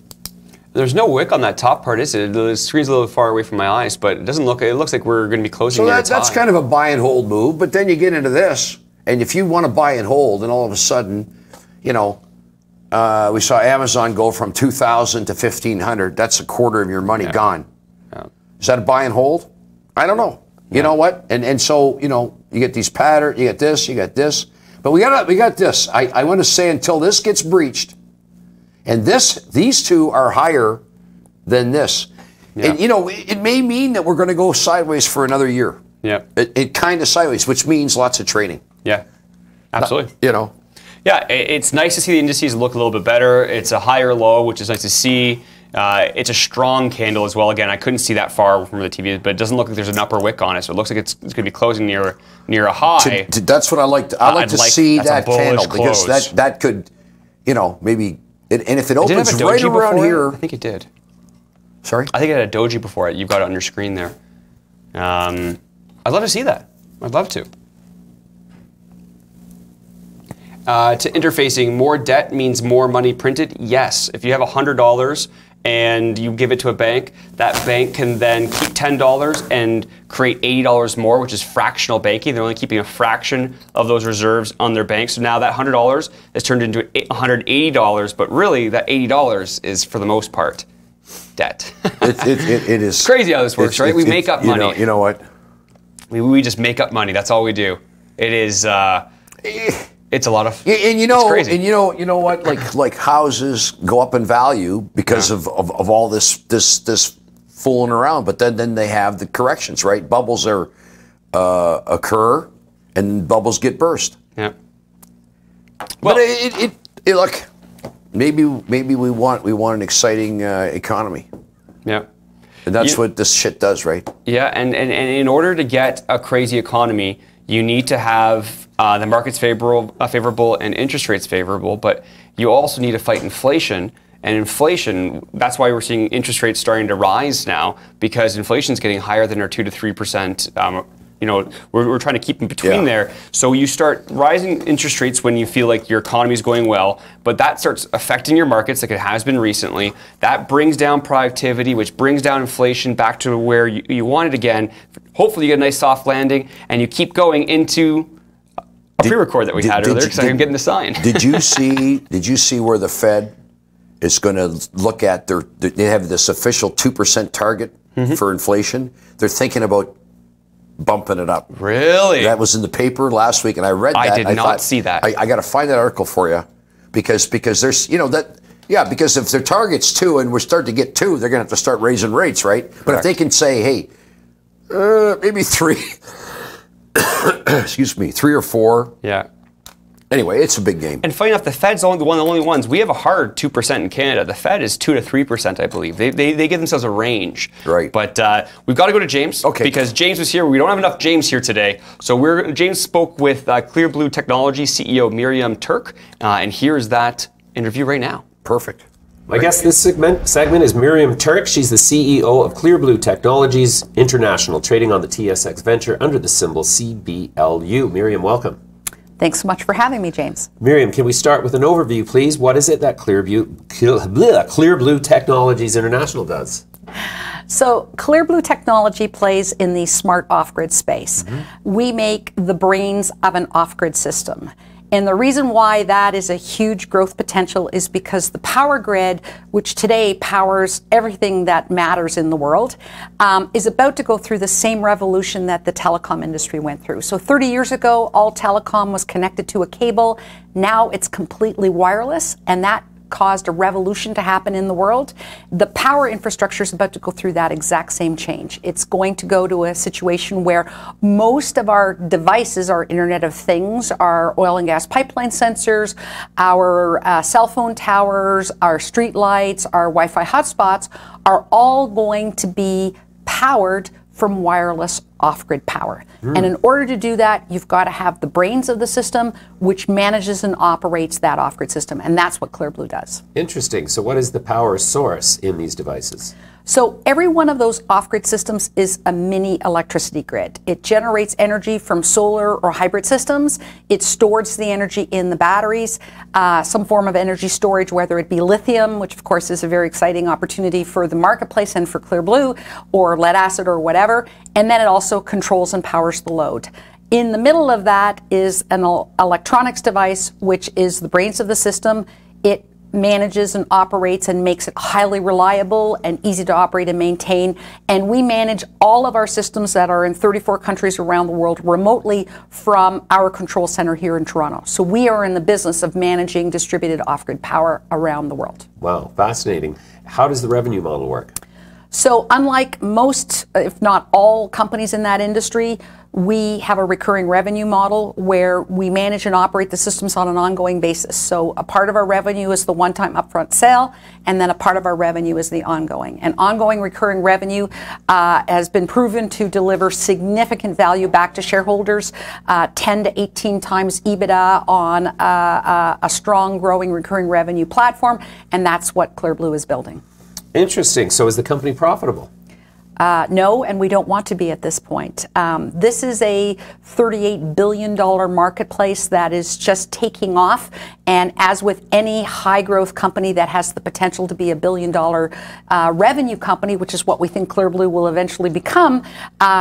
[SPEAKER 1] There's no wick on that top part, is it? The screen's a little far away from my eyes, but it doesn't look. It looks like we're going to be closing.
[SPEAKER 2] So that's kind of a buy and hold move. But then you get into this, and if you want to buy and hold, and all of a sudden, you know, we saw Amazon go from 2,000 to 1,500. That's a quarter of your money gone. Yeah. Is that a buy and hold? I don't know. You know what? And so, you know, you get these patterns, you get this, you got this. But we got this. I want to say until this gets breached, and these two are higher than this. Yeah. And, you know, it may mean that we're going to go sideways for another year.
[SPEAKER 1] Yeah.
[SPEAKER 2] It kind of sideways, which means lots of trading.
[SPEAKER 1] Yeah, absolutely.
[SPEAKER 2] You know.
[SPEAKER 1] Yeah, it's nice to see the indices look a little bit better. It's a higher low, which is nice to see. It's a strong candle as well. Again, I couldn't see that far from the TV, but it doesn't look like there's an upper wick on it. So it looks like it's going to be closing near a high.
[SPEAKER 2] That's what I like. I like to see that candle because that could, you know, maybe. And if it opens right around here,
[SPEAKER 1] I think it did.
[SPEAKER 2] Sorry,
[SPEAKER 1] I think it had a doji before it. You've got it on your screen there. I'd love to see that. I'd love to. To interfacing, more debt means more money printed? Yes. If you have $100 and you give it to a bank, that bank can then keep $10 and create $80 more, which is fractional banking. They're only keeping a fraction of those reserves on their bank. So now that $100 is turned into $180, but really that $80 is, for the most part, debt.
[SPEAKER 2] It is
[SPEAKER 1] crazy how this works, right? We make up money.
[SPEAKER 2] You know what?
[SPEAKER 1] We just make up money. That's all we do. It is... It's a lot of,
[SPEAKER 2] and you know,
[SPEAKER 1] it's crazy.
[SPEAKER 2] And you know what? Like houses go up in value because of all this fooling around. But then they have the corrections, right? Bubbles occur, and bubbles get burst.
[SPEAKER 1] Yeah.
[SPEAKER 2] Well, but it look, maybe we want an exciting economy.
[SPEAKER 1] Yeah.
[SPEAKER 2] And that's what this shit does, right?
[SPEAKER 1] Yeah, and in order to get a crazy economy, you need to have the markets favorable and interest rates favorable, but you also need to fight inflation. And inflation, that's why we're seeing interest rates starting to rise now, because inflation is getting higher than our 2 to 3%. You know, we're trying to keep in between there. So you start rising interest rates when you feel like your economy is going well, but that starts affecting your markets like it has been recently. That brings down productivity, which brings down inflation back to where you want it again. Hopefully you get a nice soft landing, and you keep going into a pre-record that we had earlier, because I'm getting the sign.
[SPEAKER 2] Did you see where the Fed is going to look at they have this official 2% target for inflation? They're thinking about bumping it up.
[SPEAKER 1] Really?
[SPEAKER 2] That was in the paper last week, and I read that.
[SPEAKER 1] I did not see that.
[SPEAKER 2] I got to find that article for you, because there's, you know, that, yeah, because if their target's 2 and we're starting to get 2, they're going to have to start raising rates, right? Correct. But if they can say, hey, maybe 3, excuse me, 3 or 4.
[SPEAKER 1] Yeah.
[SPEAKER 2] Anyway, it's a big game.
[SPEAKER 1] And funny enough, the Fed's the only ones. We have a hard 2% in Canada. The Fed is 2 to 3%, I believe. They give themselves a range.
[SPEAKER 2] Right.
[SPEAKER 1] But we've got to go to James.
[SPEAKER 2] Okay.
[SPEAKER 1] Because James was here. We don't have enough James here today. So James spoke with Clear Blue Technology CEO Miriam Tuerk, and here's that interview right now.
[SPEAKER 2] Perfect.
[SPEAKER 10] My guest this segment is Miriam Tuerk. She's the CEO of Clear Blue Technologies International, trading on the TSX Venture under the symbol CBLU. Miriam, welcome.
[SPEAKER 11] Thanks so much for having me, James.
[SPEAKER 10] Miriam, can we start with an overview, please? What is it that Clear Blue Technologies International does?
[SPEAKER 11] So Clear Blue Technology plays in the smart off-grid space. We make the brains of an off-grid system. And the reason why that is a huge growth potential is because the power grid, which today powers everything that matters in the world, is about to go through the same revolution that the telecom industry went through. So 30 years ago, all telecom was connected to a cable. Now it's completely wireless, and that caused a revolution to happen in the world. The power infrastructure is about to go through that exact same change. It's going to go to a situation where most of our devices, our Internet of Things, our oil and gas pipeline sensors, our cell phone towers, our street lights, our Wi-Fi hotspots are all going to be powered from wireless off-grid power. And in order to do that, you've got to have the brains of the system, which manages and operates that off-grid system. And that's what Clear Blue does.
[SPEAKER 10] Interesting. So what is the power source in these devices?
[SPEAKER 11] So every one of those off-grid systems is a mini electricity grid. It generates energy from solar or hybrid systems. It stores the energy in the batteries, some form of energy storage, whether it be lithium, which of course is a very exciting opportunity for the marketplace and for Clear Blue, or lead acid or whatever. And then it also controls and powers the load. In the middle of that is an electronics device, which is the brains of the system. It manages and operates and makes it highly reliable and easy to operate and maintain. And we manage all of our systems that are in 34 countries around the world remotely from our control center here in Toronto. So we are in the business of managing distributed off-grid power around the world.
[SPEAKER 10] Wow, fascinating. How does the revenue model work?
[SPEAKER 11] So unlike most, if not all companies in that industry, we have a recurring revenue model where we manage and operate the systems on an ongoing basis. So a part of our revenue is the one-time upfront sale, and then a part of our revenue is the ongoing. And ongoing recurring revenue has been proven to deliver significant value back to shareholders, 10 to 18 times EBITDA on a strong growing recurring revenue platform, and that's what Clear Blue is building.
[SPEAKER 10] Interesting. So is the company profitable?
[SPEAKER 11] No, and we don't want to be at this point. This is a $38 billion marketplace that is just taking off. And as with any high growth company that has the potential to be a $1 billion revenue company, which is what we think Clear Blue will eventually become,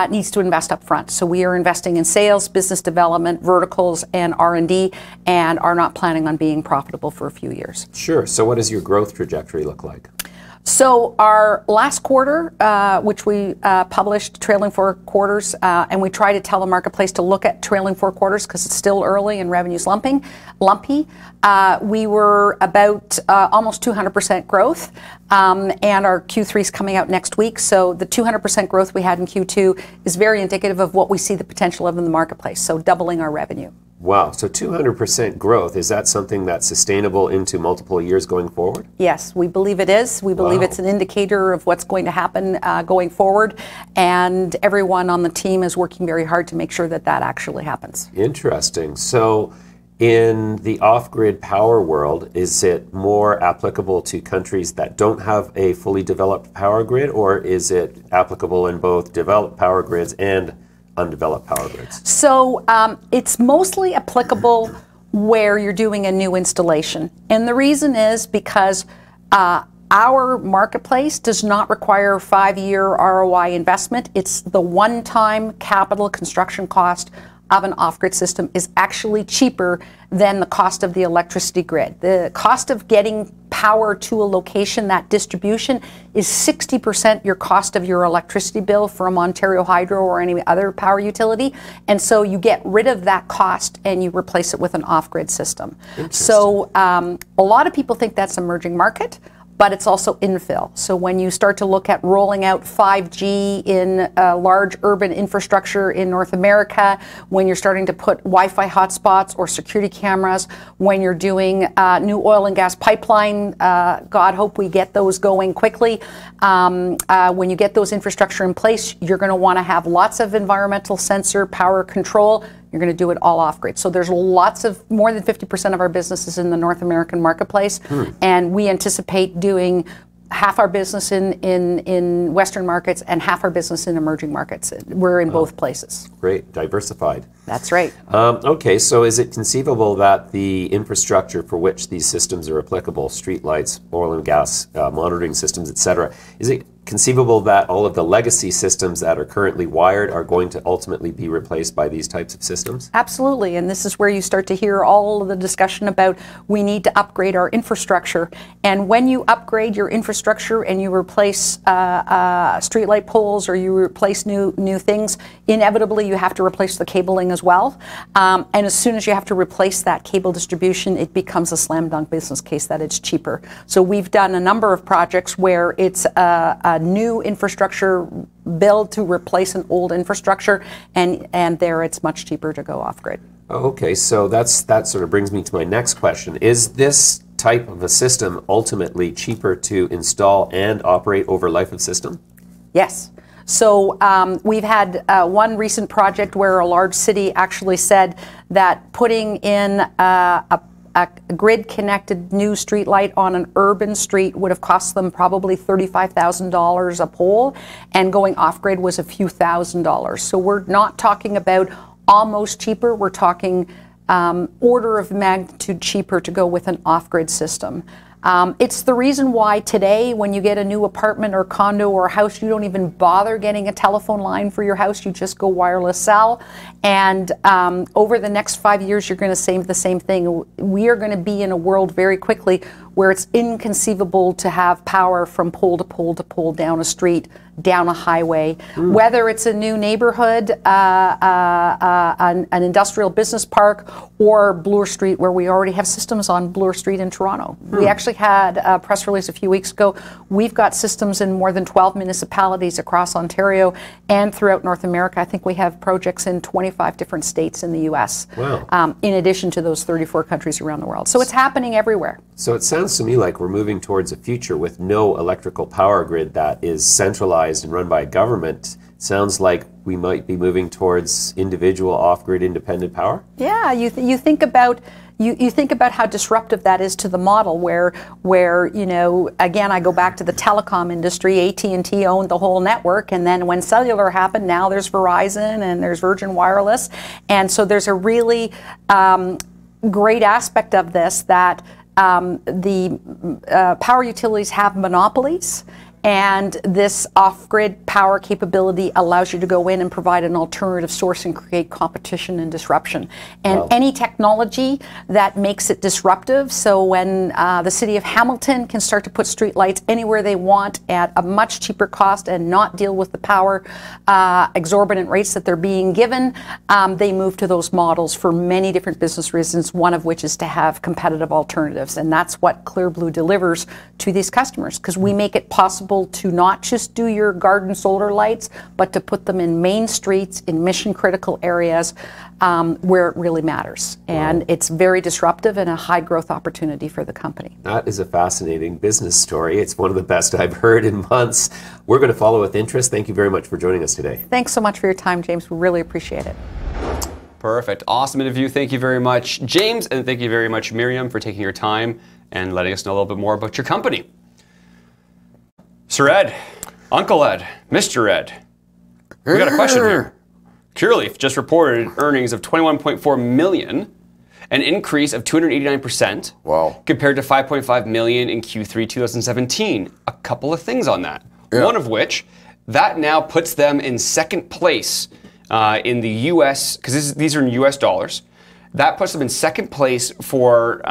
[SPEAKER 11] needs to invest up front. So we are investing in sales, business development, verticals, and R&D, and are not planning on being profitable for a few years.
[SPEAKER 10] Sure. So what does your growth trajectory look like?
[SPEAKER 11] So our last quarter, which we published trailing 4 quarters, and we try to tell the marketplace to look at trailing 4 quarters because it's still early and revenue's lumpy. We were about almost 200% growth, and our Q3 is coming out next week. So the 200% growth we had in Q2 is very indicative of what we see the potential of in the marketplace, so doubling our revenue.
[SPEAKER 10] Wow, so 200% growth, is that something that's sustainable into multiple years going forward?
[SPEAKER 11] Yes, we believe it is. We believe it's an indicator of what's going to happen going forward, and everyone on the team is working very hard to make sure that that actually happens.
[SPEAKER 10] Interesting. So in the off-grid power world, is it more applicable to countries that don't have a fully developed power grid, or is it applicable in both developed power grids and undeveloped power grids?
[SPEAKER 11] So it's mostly applicable where you're doing a new installation. And the reason is because our marketplace does not require 5-year ROI investment. It's the one-time capital construction cost of an off-grid system is actually cheaper than the cost of the electricity grid. The cost of getting power to a location, that distribution, is 60% your cost of your electricity bill from Ontario Hydro or any other power utility. And so you get rid of that cost and you replace it with an off-grid system. So a lot of people think that's an emerging market, but it's also infill. So when you start to look at rolling out 5G in large urban infrastructure in North America, when you're starting to put Wi-Fi hotspots or security cameras, when you're doing new oil and gas pipeline, God hope we get those going quickly. When you get those infrastructure in place, you're going to want to have lots of environmental sensor power control. You're going to do it all off-grid. So there's lots of, more than 50% of our business is in the North American marketplace, and we anticipate doing half our business in Western markets and half our business in emerging markets. We're in both places.
[SPEAKER 10] Great, diversified.
[SPEAKER 11] That's right.
[SPEAKER 10] Okay, so is it conceivable that the infrastructure for which these systems are applicable, streetlights, oil and gas monitoring systems, etc., is it conceivable that all of the legacy systems that are currently wired are going to ultimately be replaced by these types of systems?
[SPEAKER 11] Absolutely, and this is where you start to hear all of the discussion about we need to upgrade our infrastructure. And when you upgrade your infrastructure and you replace streetlight poles or you replace new things, inevitably you have to replace the cabling as well. And as soon as you have to replace that cable distribution, it becomes a slam dunk business case that it's cheaper. So we've done a number of projects where it's a new infrastructure build to replace an old infrastructure, and there it's much cheaper to go off grid.
[SPEAKER 10] Okay, so that sort of brings me to my next question. Is this type of a system ultimately cheaper to install and operate over life of system?
[SPEAKER 11] Yes. So we've had one recent project where a large city actually said that putting in a a grid-connected new street light on an urban street would have cost them probably $35,000 a pole, and going off-grid was a few $1,000s. So we're not talking about almost cheaper, we're talking order of magnitude cheaper to go with an off-grid system. It's the reason why today, when you get a new apartment or condo or house, you don't even bother getting a telephone line for your house. You just go wireless cell. And over the next 5 years, you're going to say the same thing. We are going to be in a world very quickly where it's inconceivable to have power from pole to pole to pole down a street, down a highway, whether it's a new neighborhood, an industrial business park, or Bloor Street, where we already have systems on Bloor Street in Toronto. We actually had a press release a few weeks ago. We've got systems in more than 12 municipalities across Ontario and throughout North America. I think we have projects in 25 different states in the U.S., in addition to those 34 countries around the world. So it's happening everywhere.
[SPEAKER 10] So it sounds to me like we're moving towards a future with no electrical power grid that is centralized and run by a government. Sounds like we might be moving towards individual off-grid independent power?
[SPEAKER 11] Yeah, you think about you think about how disruptive that is to the model where you know, again, I go back to the telecom industry. AT&T owned the whole network, and then when cellular happened, now there's Verizon and there's Virgin Wireless, and so there's a really great aspect of this that the power utilities have monopolies, and this off-grid power capability allows you to go in and provide an alternative source and create competition and disruption. And any technology that makes it disruptive, so when the city of Hamilton can start to put streetlights anywhere they want at a much cheaper cost and not deal with the power exorbitant rates that they're being given, they move to those models for many different business reasons, one of which is to have competitive alternatives. And that's what Clear Blue delivers to these customers, because we make it possible to not just do your garden solar lights, but to put them in main streets, in mission critical areas where it really matters. And it's very disruptive and a high growth opportunity for the company.
[SPEAKER 10] That is a fascinating business story. It's one of the best I've heard in months. We're going to follow with interest. Thank you very much for joining us today.
[SPEAKER 11] Thanks so much for your time, James. We really appreciate it.
[SPEAKER 1] Perfect. Awesome interview. Thank you very much, James, and thank you very much, Miriam, for taking your time and letting us know a little bit more about your company. Sir Ed, Uncle Ed, Mr. Ed, we got a question here. Curaleaf just reported earnings of $21.4 million, an increase of 289%.
[SPEAKER 2] Wow.
[SPEAKER 1] Compared to $5.5 million in Q3 2017. A couple of things on that. Yeah. One of which, that now puts them in second place in the U.S., because these are in U.S. dollars. That puts them in second place for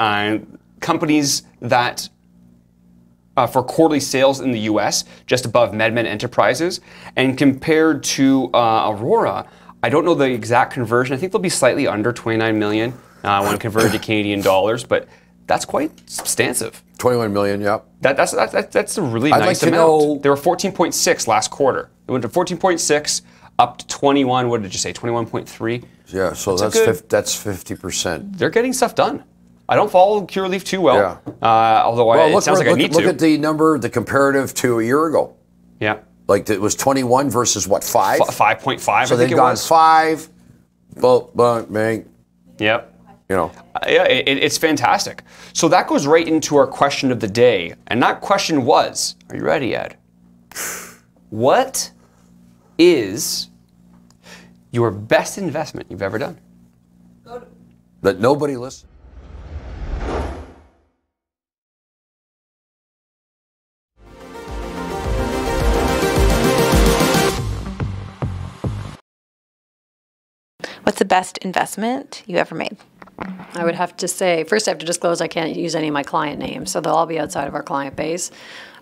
[SPEAKER 1] companies that for quarterly sales in the U.S., just above MedMen Enterprises. And compared to ARAH, I don't know the exact conversion. I think they'll be slightly under 29 million when converted to Canadian dollars, but that's quite substantive.
[SPEAKER 2] 21 million, yeah.
[SPEAKER 1] That's a really nice amount. They were 14.6 last quarter. They went to 14.6 up to 21. What did you say? 21.3.
[SPEAKER 2] Yeah, so that's 50%.
[SPEAKER 1] They're getting stuff done. I don't follow Curaleaf too well, although it sounds like I need to.
[SPEAKER 2] Look at the number, the comparative to a year ago.
[SPEAKER 1] Yeah.
[SPEAKER 2] Like it was 21 versus what, 5?
[SPEAKER 1] 5.5,
[SPEAKER 2] so they've gone 5, bang.
[SPEAKER 1] Yep.
[SPEAKER 2] You know.
[SPEAKER 1] Yeah, it's fantastic. So that goes right into our question of the day. And that question was, are you ready, Ed? What is your best investment you've ever done?
[SPEAKER 2] That nobody listens.
[SPEAKER 12] What's the best investment you ever made?
[SPEAKER 13] I would have to say, first I have to disclose I can't use any of my client names, so they'll all be outside of our client base.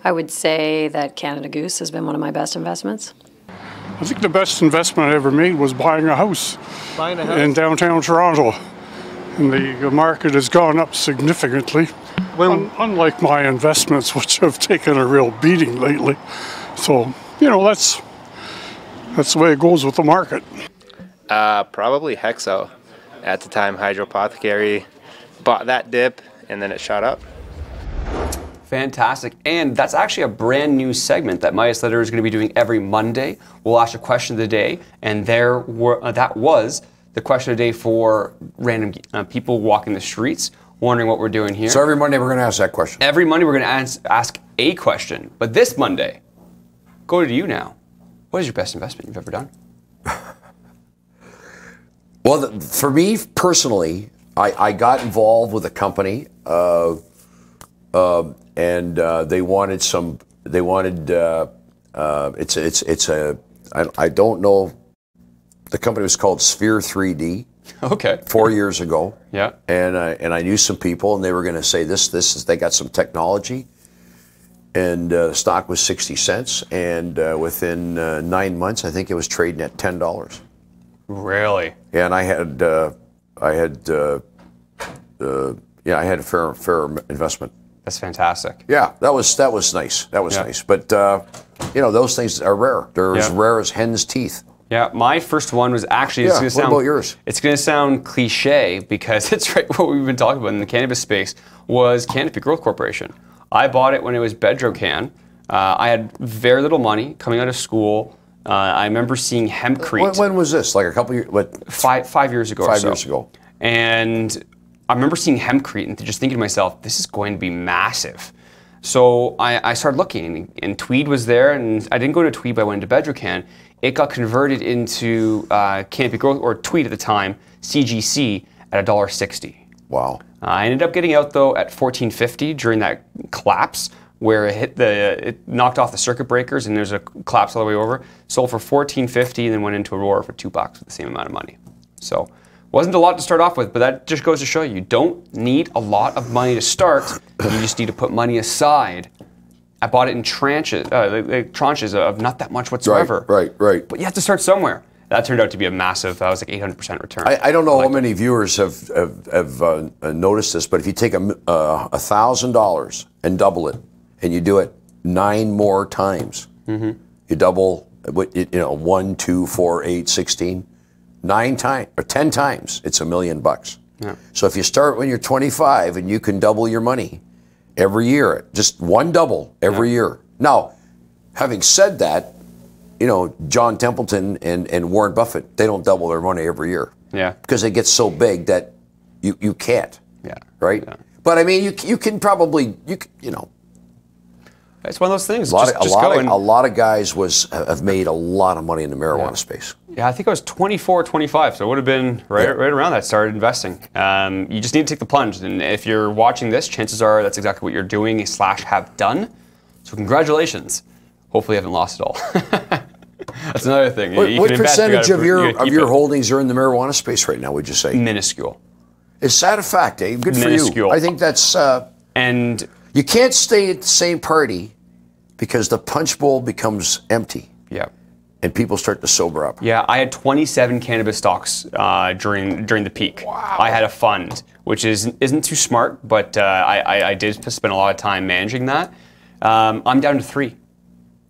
[SPEAKER 13] I would say that Canada Goose has been one of my best investments.
[SPEAKER 14] I think the best investment I ever made was buying a house, in downtown Toronto. And the market has gone up significantly, unlike my investments, which have taken a real beating lately. So, you know, that's the way it goes with the market.
[SPEAKER 15] Probably Hexo. At the time, Hydropothecary bought that dip, and then it shot up.
[SPEAKER 1] Fantastic. And that's actually a brand new segment that Midas Letter is going to be doing every Monday. We'll ask a question of the day, and that was the question of the day for random people walking the streets. wondering what we're doing here.
[SPEAKER 2] So every Monday we're going to ask that question.
[SPEAKER 1] Every Monday we're going to ask a question. But this Monday, go to you now. What is your best investment you've ever done?
[SPEAKER 2] Well, for me personally, I got involved with a company, and they wanted some. They wanted. I don't know. The company was called Sphere 3D.
[SPEAKER 1] Okay.
[SPEAKER 2] 4 years ago.
[SPEAKER 1] Yeah.
[SPEAKER 2] And I knew some people, and they were going to say this is they got some technology, and the stock was 60 cents, and within 9 months, I think it was trading at $10.
[SPEAKER 1] Really?
[SPEAKER 2] Yeah, and I had a fair investment.
[SPEAKER 1] That's fantastic.
[SPEAKER 2] Yeah, that was nice. That was nice. But those things are rare. They're as rare as hen's teeth.
[SPEAKER 1] Yeah, my first one was actually.
[SPEAKER 2] Yeah, what about yours?
[SPEAKER 1] It's going to sound cliche because it's right what we've been talking about in the cannabis space. Was Canopy Growth Corporation. I bought it when it was Bedrocan. I had very little money coming out of school. I remember seeing hempcrete.
[SPEAKER 2] When was this? Like a couple years? What?
[SPEAKER 1] 5 years ago.
[SPEAKER 2] 5 years ago.
[SPEAKER 1] And I remember seeing hempcrete and just thinking to myself, this is going to be massive. So I started looking, and Tweed was there, and I didn't go to Tweed, but I went into Bedrocan. It got converted into Canopy Growth, or Tweed at the time, CGC, at $1.60.
[SPEAKER 2] Wow.
[SPEAKER 1] I ended up getting out, though, at $14.50 during that collapse, where it knocked off the circuit breakers, and there's a collapse all the way over. Sold for $14.50, and then went into Aurora for $2 for the same amount of money. So wasn't a lot to start off with, but that just goes to show you don't need a lot of money to start. You just need to put money aside. I bought it in tranches of not that much whatsoever.
[SPEAKER 2] Right.
[SPEAKER 1] But you have to start somewhere. That turned out to be a massive, that was like 800% return.
[SPEAKER 2] I don't know how many viewers have noticed this, but if you take $1,000 and double it, and you do it 9 more times, you double, 1, 2, 4, 8, 16, 9 times, or 10 times, it's $1 million.
[SPEAKER 1] Yeah.
[SPEAKER 2] So if you start when you're 25 and you can double your money every year, just one double every year. Now, having said that, John Templeton and Warren Buffett, they don't double their money every year.
[SPEAKER 1] Yeah.
[SPEAKER 2] Because they get so big that you can't.
[SPEAKER 1] Yeah.
[SPEAKER 2] Right?
[SPEAKER 1] Yeah.
[SPEAKER 2] But I mean, you can probably,
[SPEAKER 1] It's one of those things.
[SPEAKER 2] A lot of guys have made a lot of money in the marijuana space.
[SPEAKER 1] Yeah, I think I was 24, 25, so it would have been right around that started investing. You just need to take the plunge, and if you're watching this, chances are that's exactly what you're doing / have done. So congratulations. Hopefully you haven't lost it all. That's another thing.
[SPEAKER 2] What percentage of your holdings are in the marijuana space right now, would you say?
[SPEAKER 1] Minuscule.
[SPEAKER 2] Is that a fact, eh? Good
[SPEAKER 1] Minuscule.
[SPEAKER 2] for you. I think that's...
[SPEAKER 1] and
[SPEAKER 2] you can't stay at the same party because the punch bowl becomes empty.
[SPEAKER 1] Yeah.
[SPEAKER 2] And people start to sober up.
[SPEAKER 1] Yeah, I had 27 cannabis stocks during the peak.
[SPEAKER 2] Wow.
[SPEAKER 1] I had a fund, which isn't too smart, but I did spend a lot of time managing that. I'm down to 3.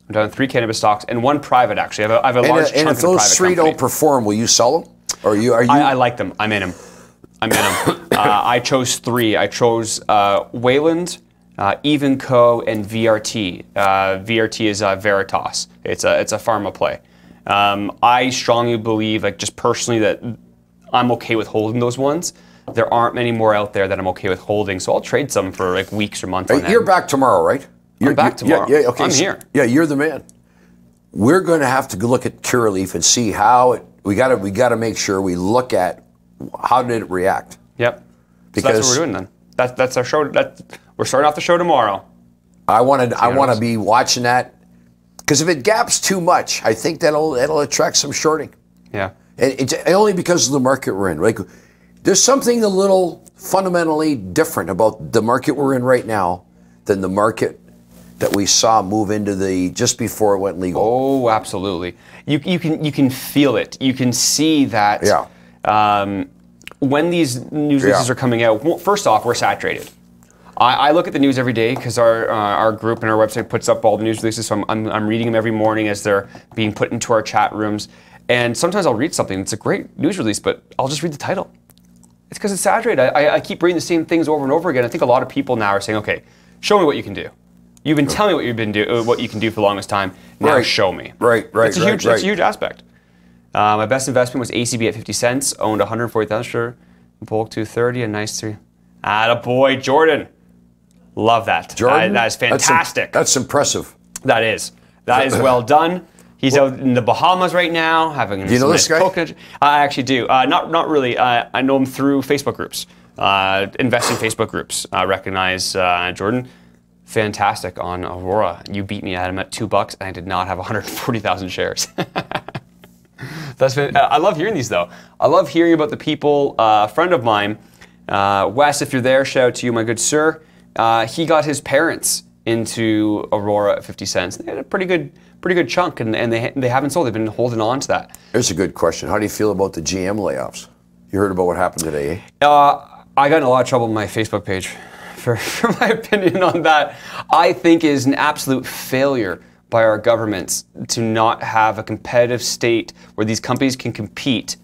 [SPEAKER 1] I'm down to 3 cannabis stocks and 1 private, actually. I have a large chunk of the private company.
[SPEAKER 2] And if those 3 don't perform, will you sell them? Or are you?
[SPEAKER 1] I like them. I'm in them. I chose 3. I chose Wayland, Evenco, and VRT. VRT is Veritas. It's a pharma play. I strongly believe, just personally, that I'm okay with holding those ones. There aren't many more out there that I'm okay with holding, so I'll trade some for weeks or months.
[SPEAKER 2] You're back tomorrow, right?
[SPEAKER 1] I'm back tomorrow.
[SPEAKER 2] Yeah, okay.
[SPEAKER 1] I'm here.
[SPEAKER 2] Yeah, you're the man. We're going to have to look at Curaleaf and see how we got to make sure we look at how did it react.
[SPEAKER 1] Yep. Because so that's what we're doing then. That's our show. We're starting off the show tomorrow.
[SPEAKER 2] I want to be watching that because if it gaps too much, I think that'll attract some shorting.
[SPEAKER 1] Yeah.
[SPEAKER 2] And it's only because of the market we're in. Like, there's something a little fundamentally different about the market we're in right now than the market that we saw move into just before it went legal.
[SPEAKER 1] Oh, absolutely. You can feel it. You can see that.
[SPEAKER 2] Yeah.
[SPEAKER 1] When these news releases are coming out, well, first off, we're saturated. I look at the news every day because our group and our website puts up all the news releases, so I'm reading them every morning as they're being put into our chat rooms. And sometimes I'll read something, it's a great news release, but I'll just read the title. It's because it's saturated. I keep reading the same things over and over again. I think a lot of people now are saying, okay, show me what you can do. You've been telling me what you can do for the longest time. Now show me.
[SPEAKER 2] Right.
[SPEAKER 1] That's a huge aspect. My best investment was ACB at 50 cents. Owned 140,000 share. Bulk 230, a nice 3. Attaboy, Jordan. Love that.
[SPEAKER 2] Jordan,
[SPEAKER 1] that is fantastic.
[SPEAKER 2] That's impressive.
[SPEAKER 1] That is well done. He's out in the Bahamas right now, having.
[SPEAKER 2] Do you know this guy?
[SPEAKER 1] Coconut. I actually do. Not really. I know him through Facebook groups. Investing Facebook groups. Recognize Jordan. Fantastic on ARAH. You beat me at him at $2, and I did not have 140,000 shares. I love hearing these though. I love hearing about the people. A friend of mine, Wes, if you're there, shout out to you, my good sir. He got his parents into ARAH at 50 cents. They had a pretty good chunk, and they haven't sold. They've been holding on to that.
[SPEAKER 2] Here's a good question. How do you feel about the GM layoffs? You heard about what happened today, eh?
[SPEAKER 1] I got in a lot of trouble on my Facebook page for my opinion on that. I think it is an absolute failure by our governments to not have a competitive state where these companies can compete,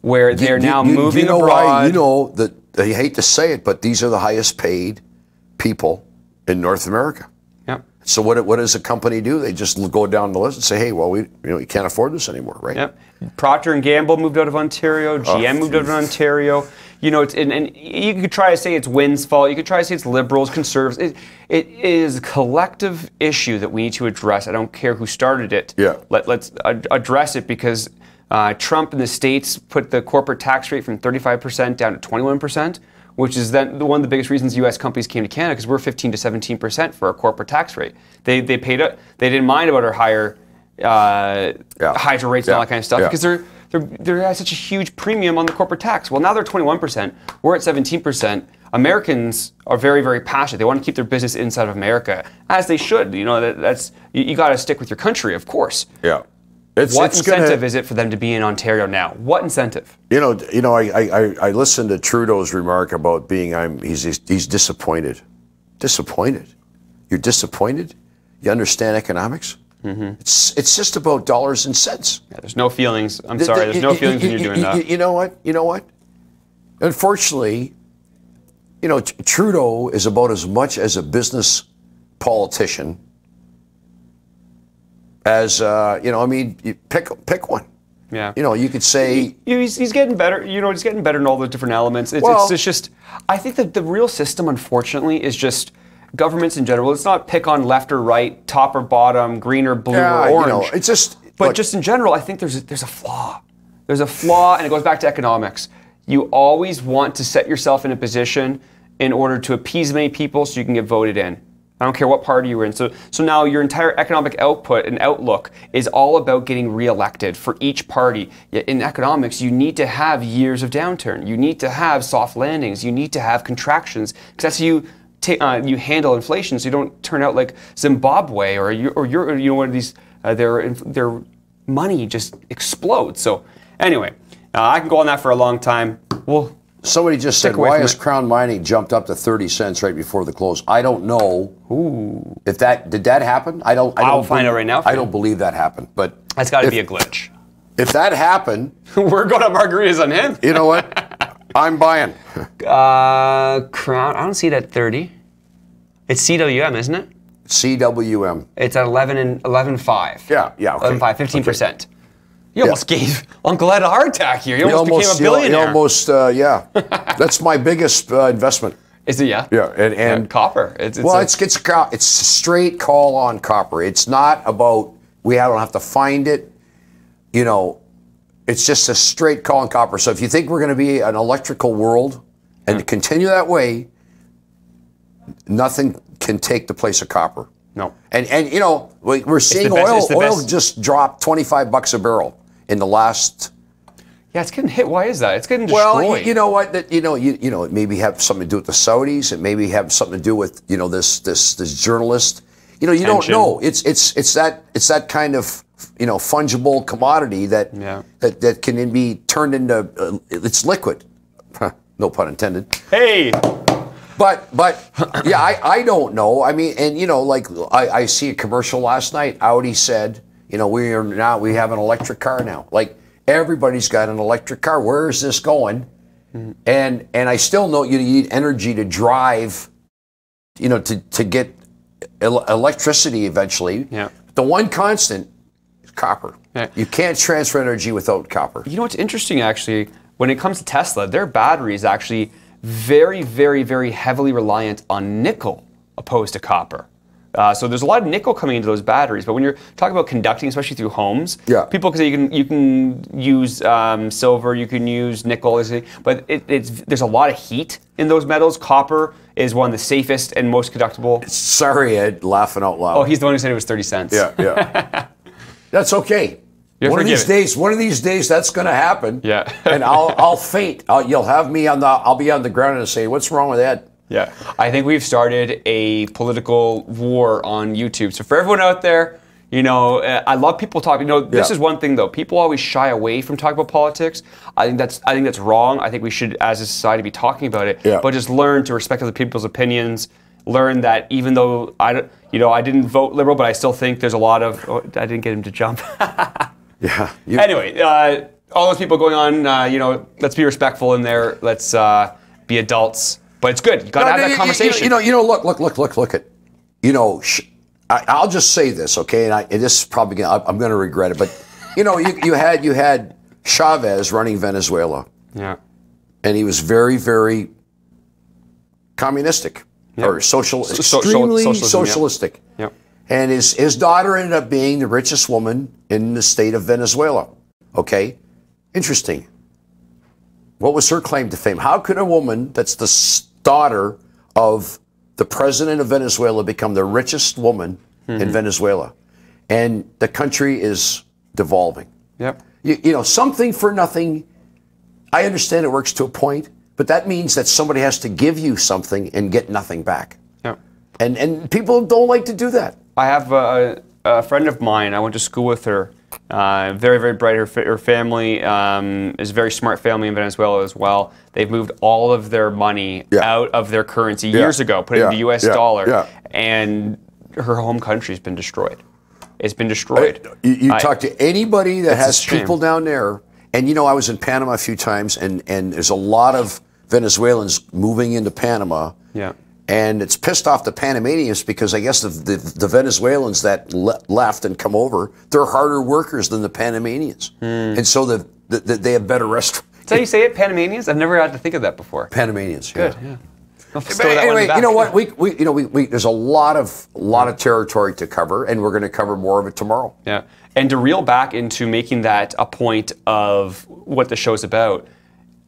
[SPEAKER 1] where they're now moving abroad.
[SPEAKER 2] Why? You know that I hate to say it, but these are the highest paid people in North America.
[SPEAKER 1] Yep.
[SPEAKER 2] So what does a company do? They just go down the list and say, hey, well, we can't afford this anymore, right?
[SPEAKER 1] Yep. Procter & Gamble moved out of Ontario. GM moved out of Ontario. You know, and you could try to say it's Wynn's fault. You could try to say it's Liberals, Conservatives. It is a collective issue that we need to address. I don't care who started it.
[SPEAKER 2] Yeah.
[SPEAKER 1] Let's address it, because Trump in the States put the corporate tax rate from 35% down to 21%, which is then one of the biggest reasons U.S. companies came to Canada, because we're 15 to 17% for our corporate tax rate. They paid it. They didn't mind about our higher hydro rates and all that kind of stuff, because they're at such a huge premium on the corporate tax. Well, now they're 21%. We're at 17%. Americans are very, very passionate. They want to keep their business inside of America, as they should. You know, that's you got to stick with your country, of course.
[SPEAKER 2] Yeah.
[SPEAKER 1] What incentive is it for them to be in Ontario now? What incentive?
[SPEAKER 2] You know, I listened to Trudeau's remark about he's disappointed. Disappointed? You're disappointed? You understand economics? Mm-hmm. It's just about dollars and cents.
[SPEAKER 1] Yeah, there's no feelings. I'm sorry, there's no feelings when you're doing that.
[SPEAKER 2] You know what? Unfortunately, you know, Trudeau is about as much as a business politician as pick one.
[SPEAKER 1] Yeah.
[SPEAKER 2] You know, you could say
[SPEAKER 1] he's getting better. You know, he's getting better in all the different elements. It's just, I think that the real system, unfortunately, is just governments in general. It's not pick on left or right, top or bottom, green or blue or orange.
[SPEAKER 2] You know, it's just.
[SPEAKER 1] But just in general, I think there's a flaw. There's a flaw, and it goes back to economics. You always want to set yourself in a position in order to appease many people so you can get voted in. I don't care what party you're in. So now your entire economic output and outlook is all about getting reelected for each party. Yet in economics, you need to have years of downturn. You need to have soft landings. You need to have contractions, because that's how you handle inflation, so you don't turn out like Zimbabwe or one of these. Their money just explodes. So anyway, I can go on that for a long time.
[SPEAKER 2] Somebody just said, why has Crown Mining jumped up to 30 cents right before the close? I don't know.
[SPEAKER 1] Ooh.
[SPEAKER 2] Did that happen?
[SPEAKER 1] I'll find out right now.
[SPEAKER 2] I don't believe that happened. But
[SPEAKER 1] that's got to be a glitch.
[SPEAKER 2] If that happened,
[SPEAKER 1] we're going to margaritas on him.
[SPEAKER 2] You know what? I'm buying.
[SPEAKER 1] Crown, I don't see it at 30. It's CWM, isn't it?
[SPEAKER 2] CWM.
[SPEAKER 1] It's at 11.5.
[SPEAKER 2] Yeah. Okay.
[SPEAKER 1] 11.5, 15%. Okay. You almost gave Uncle Ed a heart attack here. You almost became a billionaire.
[SPEAKER 2] Yeah. That's my biggest investment.
[SPEAKER 1] Is it? Yeah.
[SPEAKER 2] Yeah, and
[SPEAKER 1] copper.
[SPEAKER 2] It's a straight call on copper. It's not about I don't have to find it. You know, it's just a straight call on copper. So if you think we're going to be an electrical world and continue that way, nothing can take the place of copper.
[SPEAKER 1] No.
[SPEAKER 2] And you know, we're seeing oil just drop $25 a barrel in the last.
[SPEAKER 1] Yeah, it's getting hit. Why is that? It's getting destroyed.
[SPEAKER 2] Well, you know what? It maybe have something to do with the Saudis. It maybe have something to do with this journalist. You know, you don't know. It's that kind of fungible commodity that can be turned into it's liquid. No pun intended.
[SPEAKER 1] Hey.
[SPEAKER 2] But yeah, I don't know. I mean, and I see a commercial last night. Audi said, we have an electric car now. Like everybody's got an electric car. Where is this going? Mm-hmm. And I still know you need energy to drive, to get electricity eventually.
[SPEAKER 1] Yeah.
[SPEAKER 2] The one constant is copper.
[SPEAKER 1] Yeah.
[SPEAKER 2] You can't transfer energy without copper.
[SPEAKER 1] You know what's interesting actually, when it comes to Tesla, their batteries actually very, very, very heavily reliant on nickel opposed to copper. So there's a lot of nickel coming into those batteries, but when you're talking about conducting, especially through homes, people can say you can use silver, you can use nickel, but there's a lot of heat in those metals. Copper is one of the safest and most conductible.
[SPEAKER 2] Sorry, Ed, laughing out loud.
[SPEAKER 1] Oh, he's the one who said it was 30 cents.
[SPEAKER 2] Yeah. That's okay. One of these days, that's going to happen.
[SPEAKER 1] Yeah.
[SPEAKER 2] And I'll faint. You'll have me I'll be on the ground and say, "What's wrong with Ed?"
[SPEAKER 1] Yeah, I think we've started a political war on YouTube. So for everyone out there, I love people talking. This is one thing though. People always shy away from talking about politics. I think that's wrong. I think we should, as a society, be talking about it.
[SPEAKER 2] Yeah.
[SPEAKER 1] But just learn to respect other people's opinions. Learn that even though I didn't vote Liberal, but I still think there's a lot of. Oh, I didn't get him to jump.
[SPEAKER 2] Yeah.
[SPEAKER 1] Anyway, all those people going on. Let's be respectful in there. Let's be adults. But it's good. You got to have that conversation.
[SPEAKER 2] Look at. I'll just say this, okay? And this is probably I'm going to regret it, but you had Chavez running Venezuela.
[SPEAKER 1] Yeah.
[SPEAKER 2] And he was very, very communistic or extremely socialistic.
[SPEAKER 1] Yep.
[SPEAKER 2] And his daughter ended up being the richest woman in the state of Venezuela. Okay? Interesting. What was her claim to fame? How could a woman that's the daughter of the president of Venezuela become the richest woman in Venezuela? And the country is devolving.
[SPEAKER 1] Yep.
[SPEAKER 2] Something for nothing. I understand it works to a point, but that means that somebody has to give you something and get nothing back.
[SPEAKER 1] Yep.
[SPEAKER 2] And people don't like to do that.
[SPEAKER 1] I have a friend of mine. I went to school with her. Very, very bright. Her family is a very smart family in Venezuela as well. They've moved all of their money out of their currency years ago, put it in the U.S. dollar, and her home country has been destroyed. It's been destroyed.
[SPEAKER 2] You talk to anybody that has people down there, and I was in Panama a few times, and there's a lot of Venezuelans moving into Panama.
[SPEAKER 1] Yeah.
[SPEAKER 2] And it's pissed off the Panamanians because I guess the Venezuelans that left and come over, they're harder workers than the Panamanians. And so they have better restaurants.
[SPEAKER 1] Is that how you say it, Panamanians? I've never had to think of that before.
[SPEAKER 2] Panamanians,
[SPEAKER 1] Good,
[SPEAKER 2] yeah.
[SPEAKER 1] But
[SPEAKER 2] anyway, you know what? We there's a lot of territory to cover, and we're going to cover more of it tomorrow.
[SPEAKER 1] Yeah. And to reel back into making that a point of what the show's about,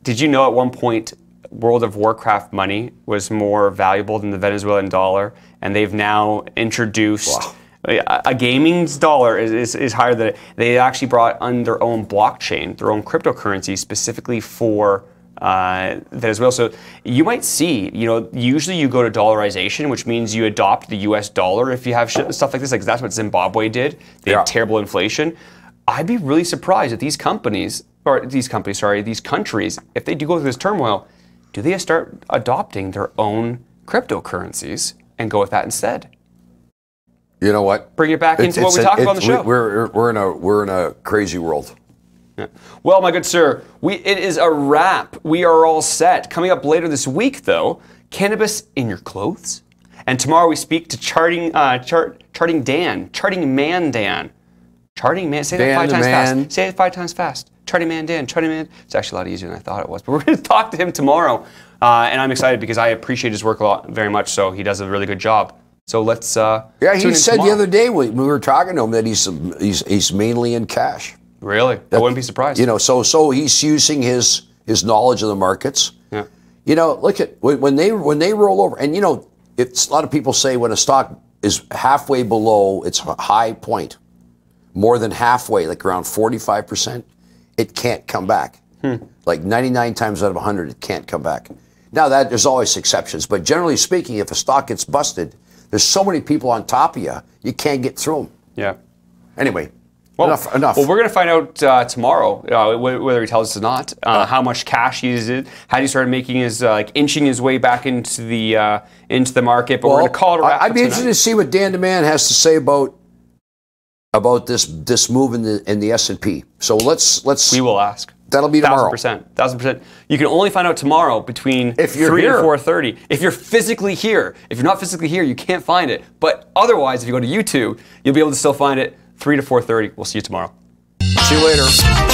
[SPEAKER 1] did you know at one point World of Warcraft money was more valuable than the Venezuelan dollar, and they've now introduced a gaming's dollar is higher than it. They actually brought on their own blockchain, their own cryptocurrency specifically for Venezuela. So you might see, usually you go to dollarization, which means you adopt the US dollar if you have stuff like this. Like that's what Zimbabwe did. They had terrible inflation. I'd be really surprised if these countries, if they do go through this turmoil, do they start adopting their own cryptocurrencies and go with that instead?
[SPEAKER 2] You know what?
[SPEAKER 1] Bring it back into what we talked about on the show.
[SPEAKER 2] We're in a crazy world.
[SPEAKER 1] Yeah. Well, my good sir, it is a wrap. We are all set. Coming up later this week, though, cannabis in your clothes. And tomorrow we speak to Charting Man Dan. Charting Man. Say that 5 times fast. Say it 5 times fast. Charting Man Dan. Charting Man. It's actually a lot easier than I thought it was. But we're going to talk to him tomorrow. And I'm excited because I appreciate his work very much. So he does a really good job. So let's.
[SPEAKER 2] He said the other day we were talking to him that he's mainly in cash.
[SPEAKER 1] Really? I wouldn't be surprised.
[SPEAKER 2] So he's using his knowledge of the markets.
[SPEAKER 1] Yeah.
[SPEAKER 2] Look at when they roll over, and it's a lot of people say when a stock is halfway below its high point, more than halfway, like around 45%, it can't come back. Like 99 times out of 100, it can't come back. Now there's always exceptions, but generally speaking, if a stock gets busted, there's so many people on top of you, you can't get through them.
[SPEAKER 1] Yeah.
[SPEAKER 2] Anyway.
[SPEAKER 1] Well,
[SPEAKER 2] enough.
[SPEAKER 1] Well, we're going to find out tomorrow whether he tells us or not how much cash he used, how he started making his inching his way back into the market. But we're going to call it a wrap.
[SPEAKER 2] I'd be interested to see what Dan DeMann has to say about this move in the S&P. So let's.
[SPEAKER 1] We will ask.
[SPEAKER 2] That'll be tomorrow.
[SPEAKER 1] 1,000%. You can only find out tomorrow between 3 and 4:30. If you're physically here. If you're not physically here, you can't find it. But otherwise, if you go to YouTube, you'll be able to still find it 3 to 4:30. We'll see you tomorrow.
[SPEAKER 2] See you later.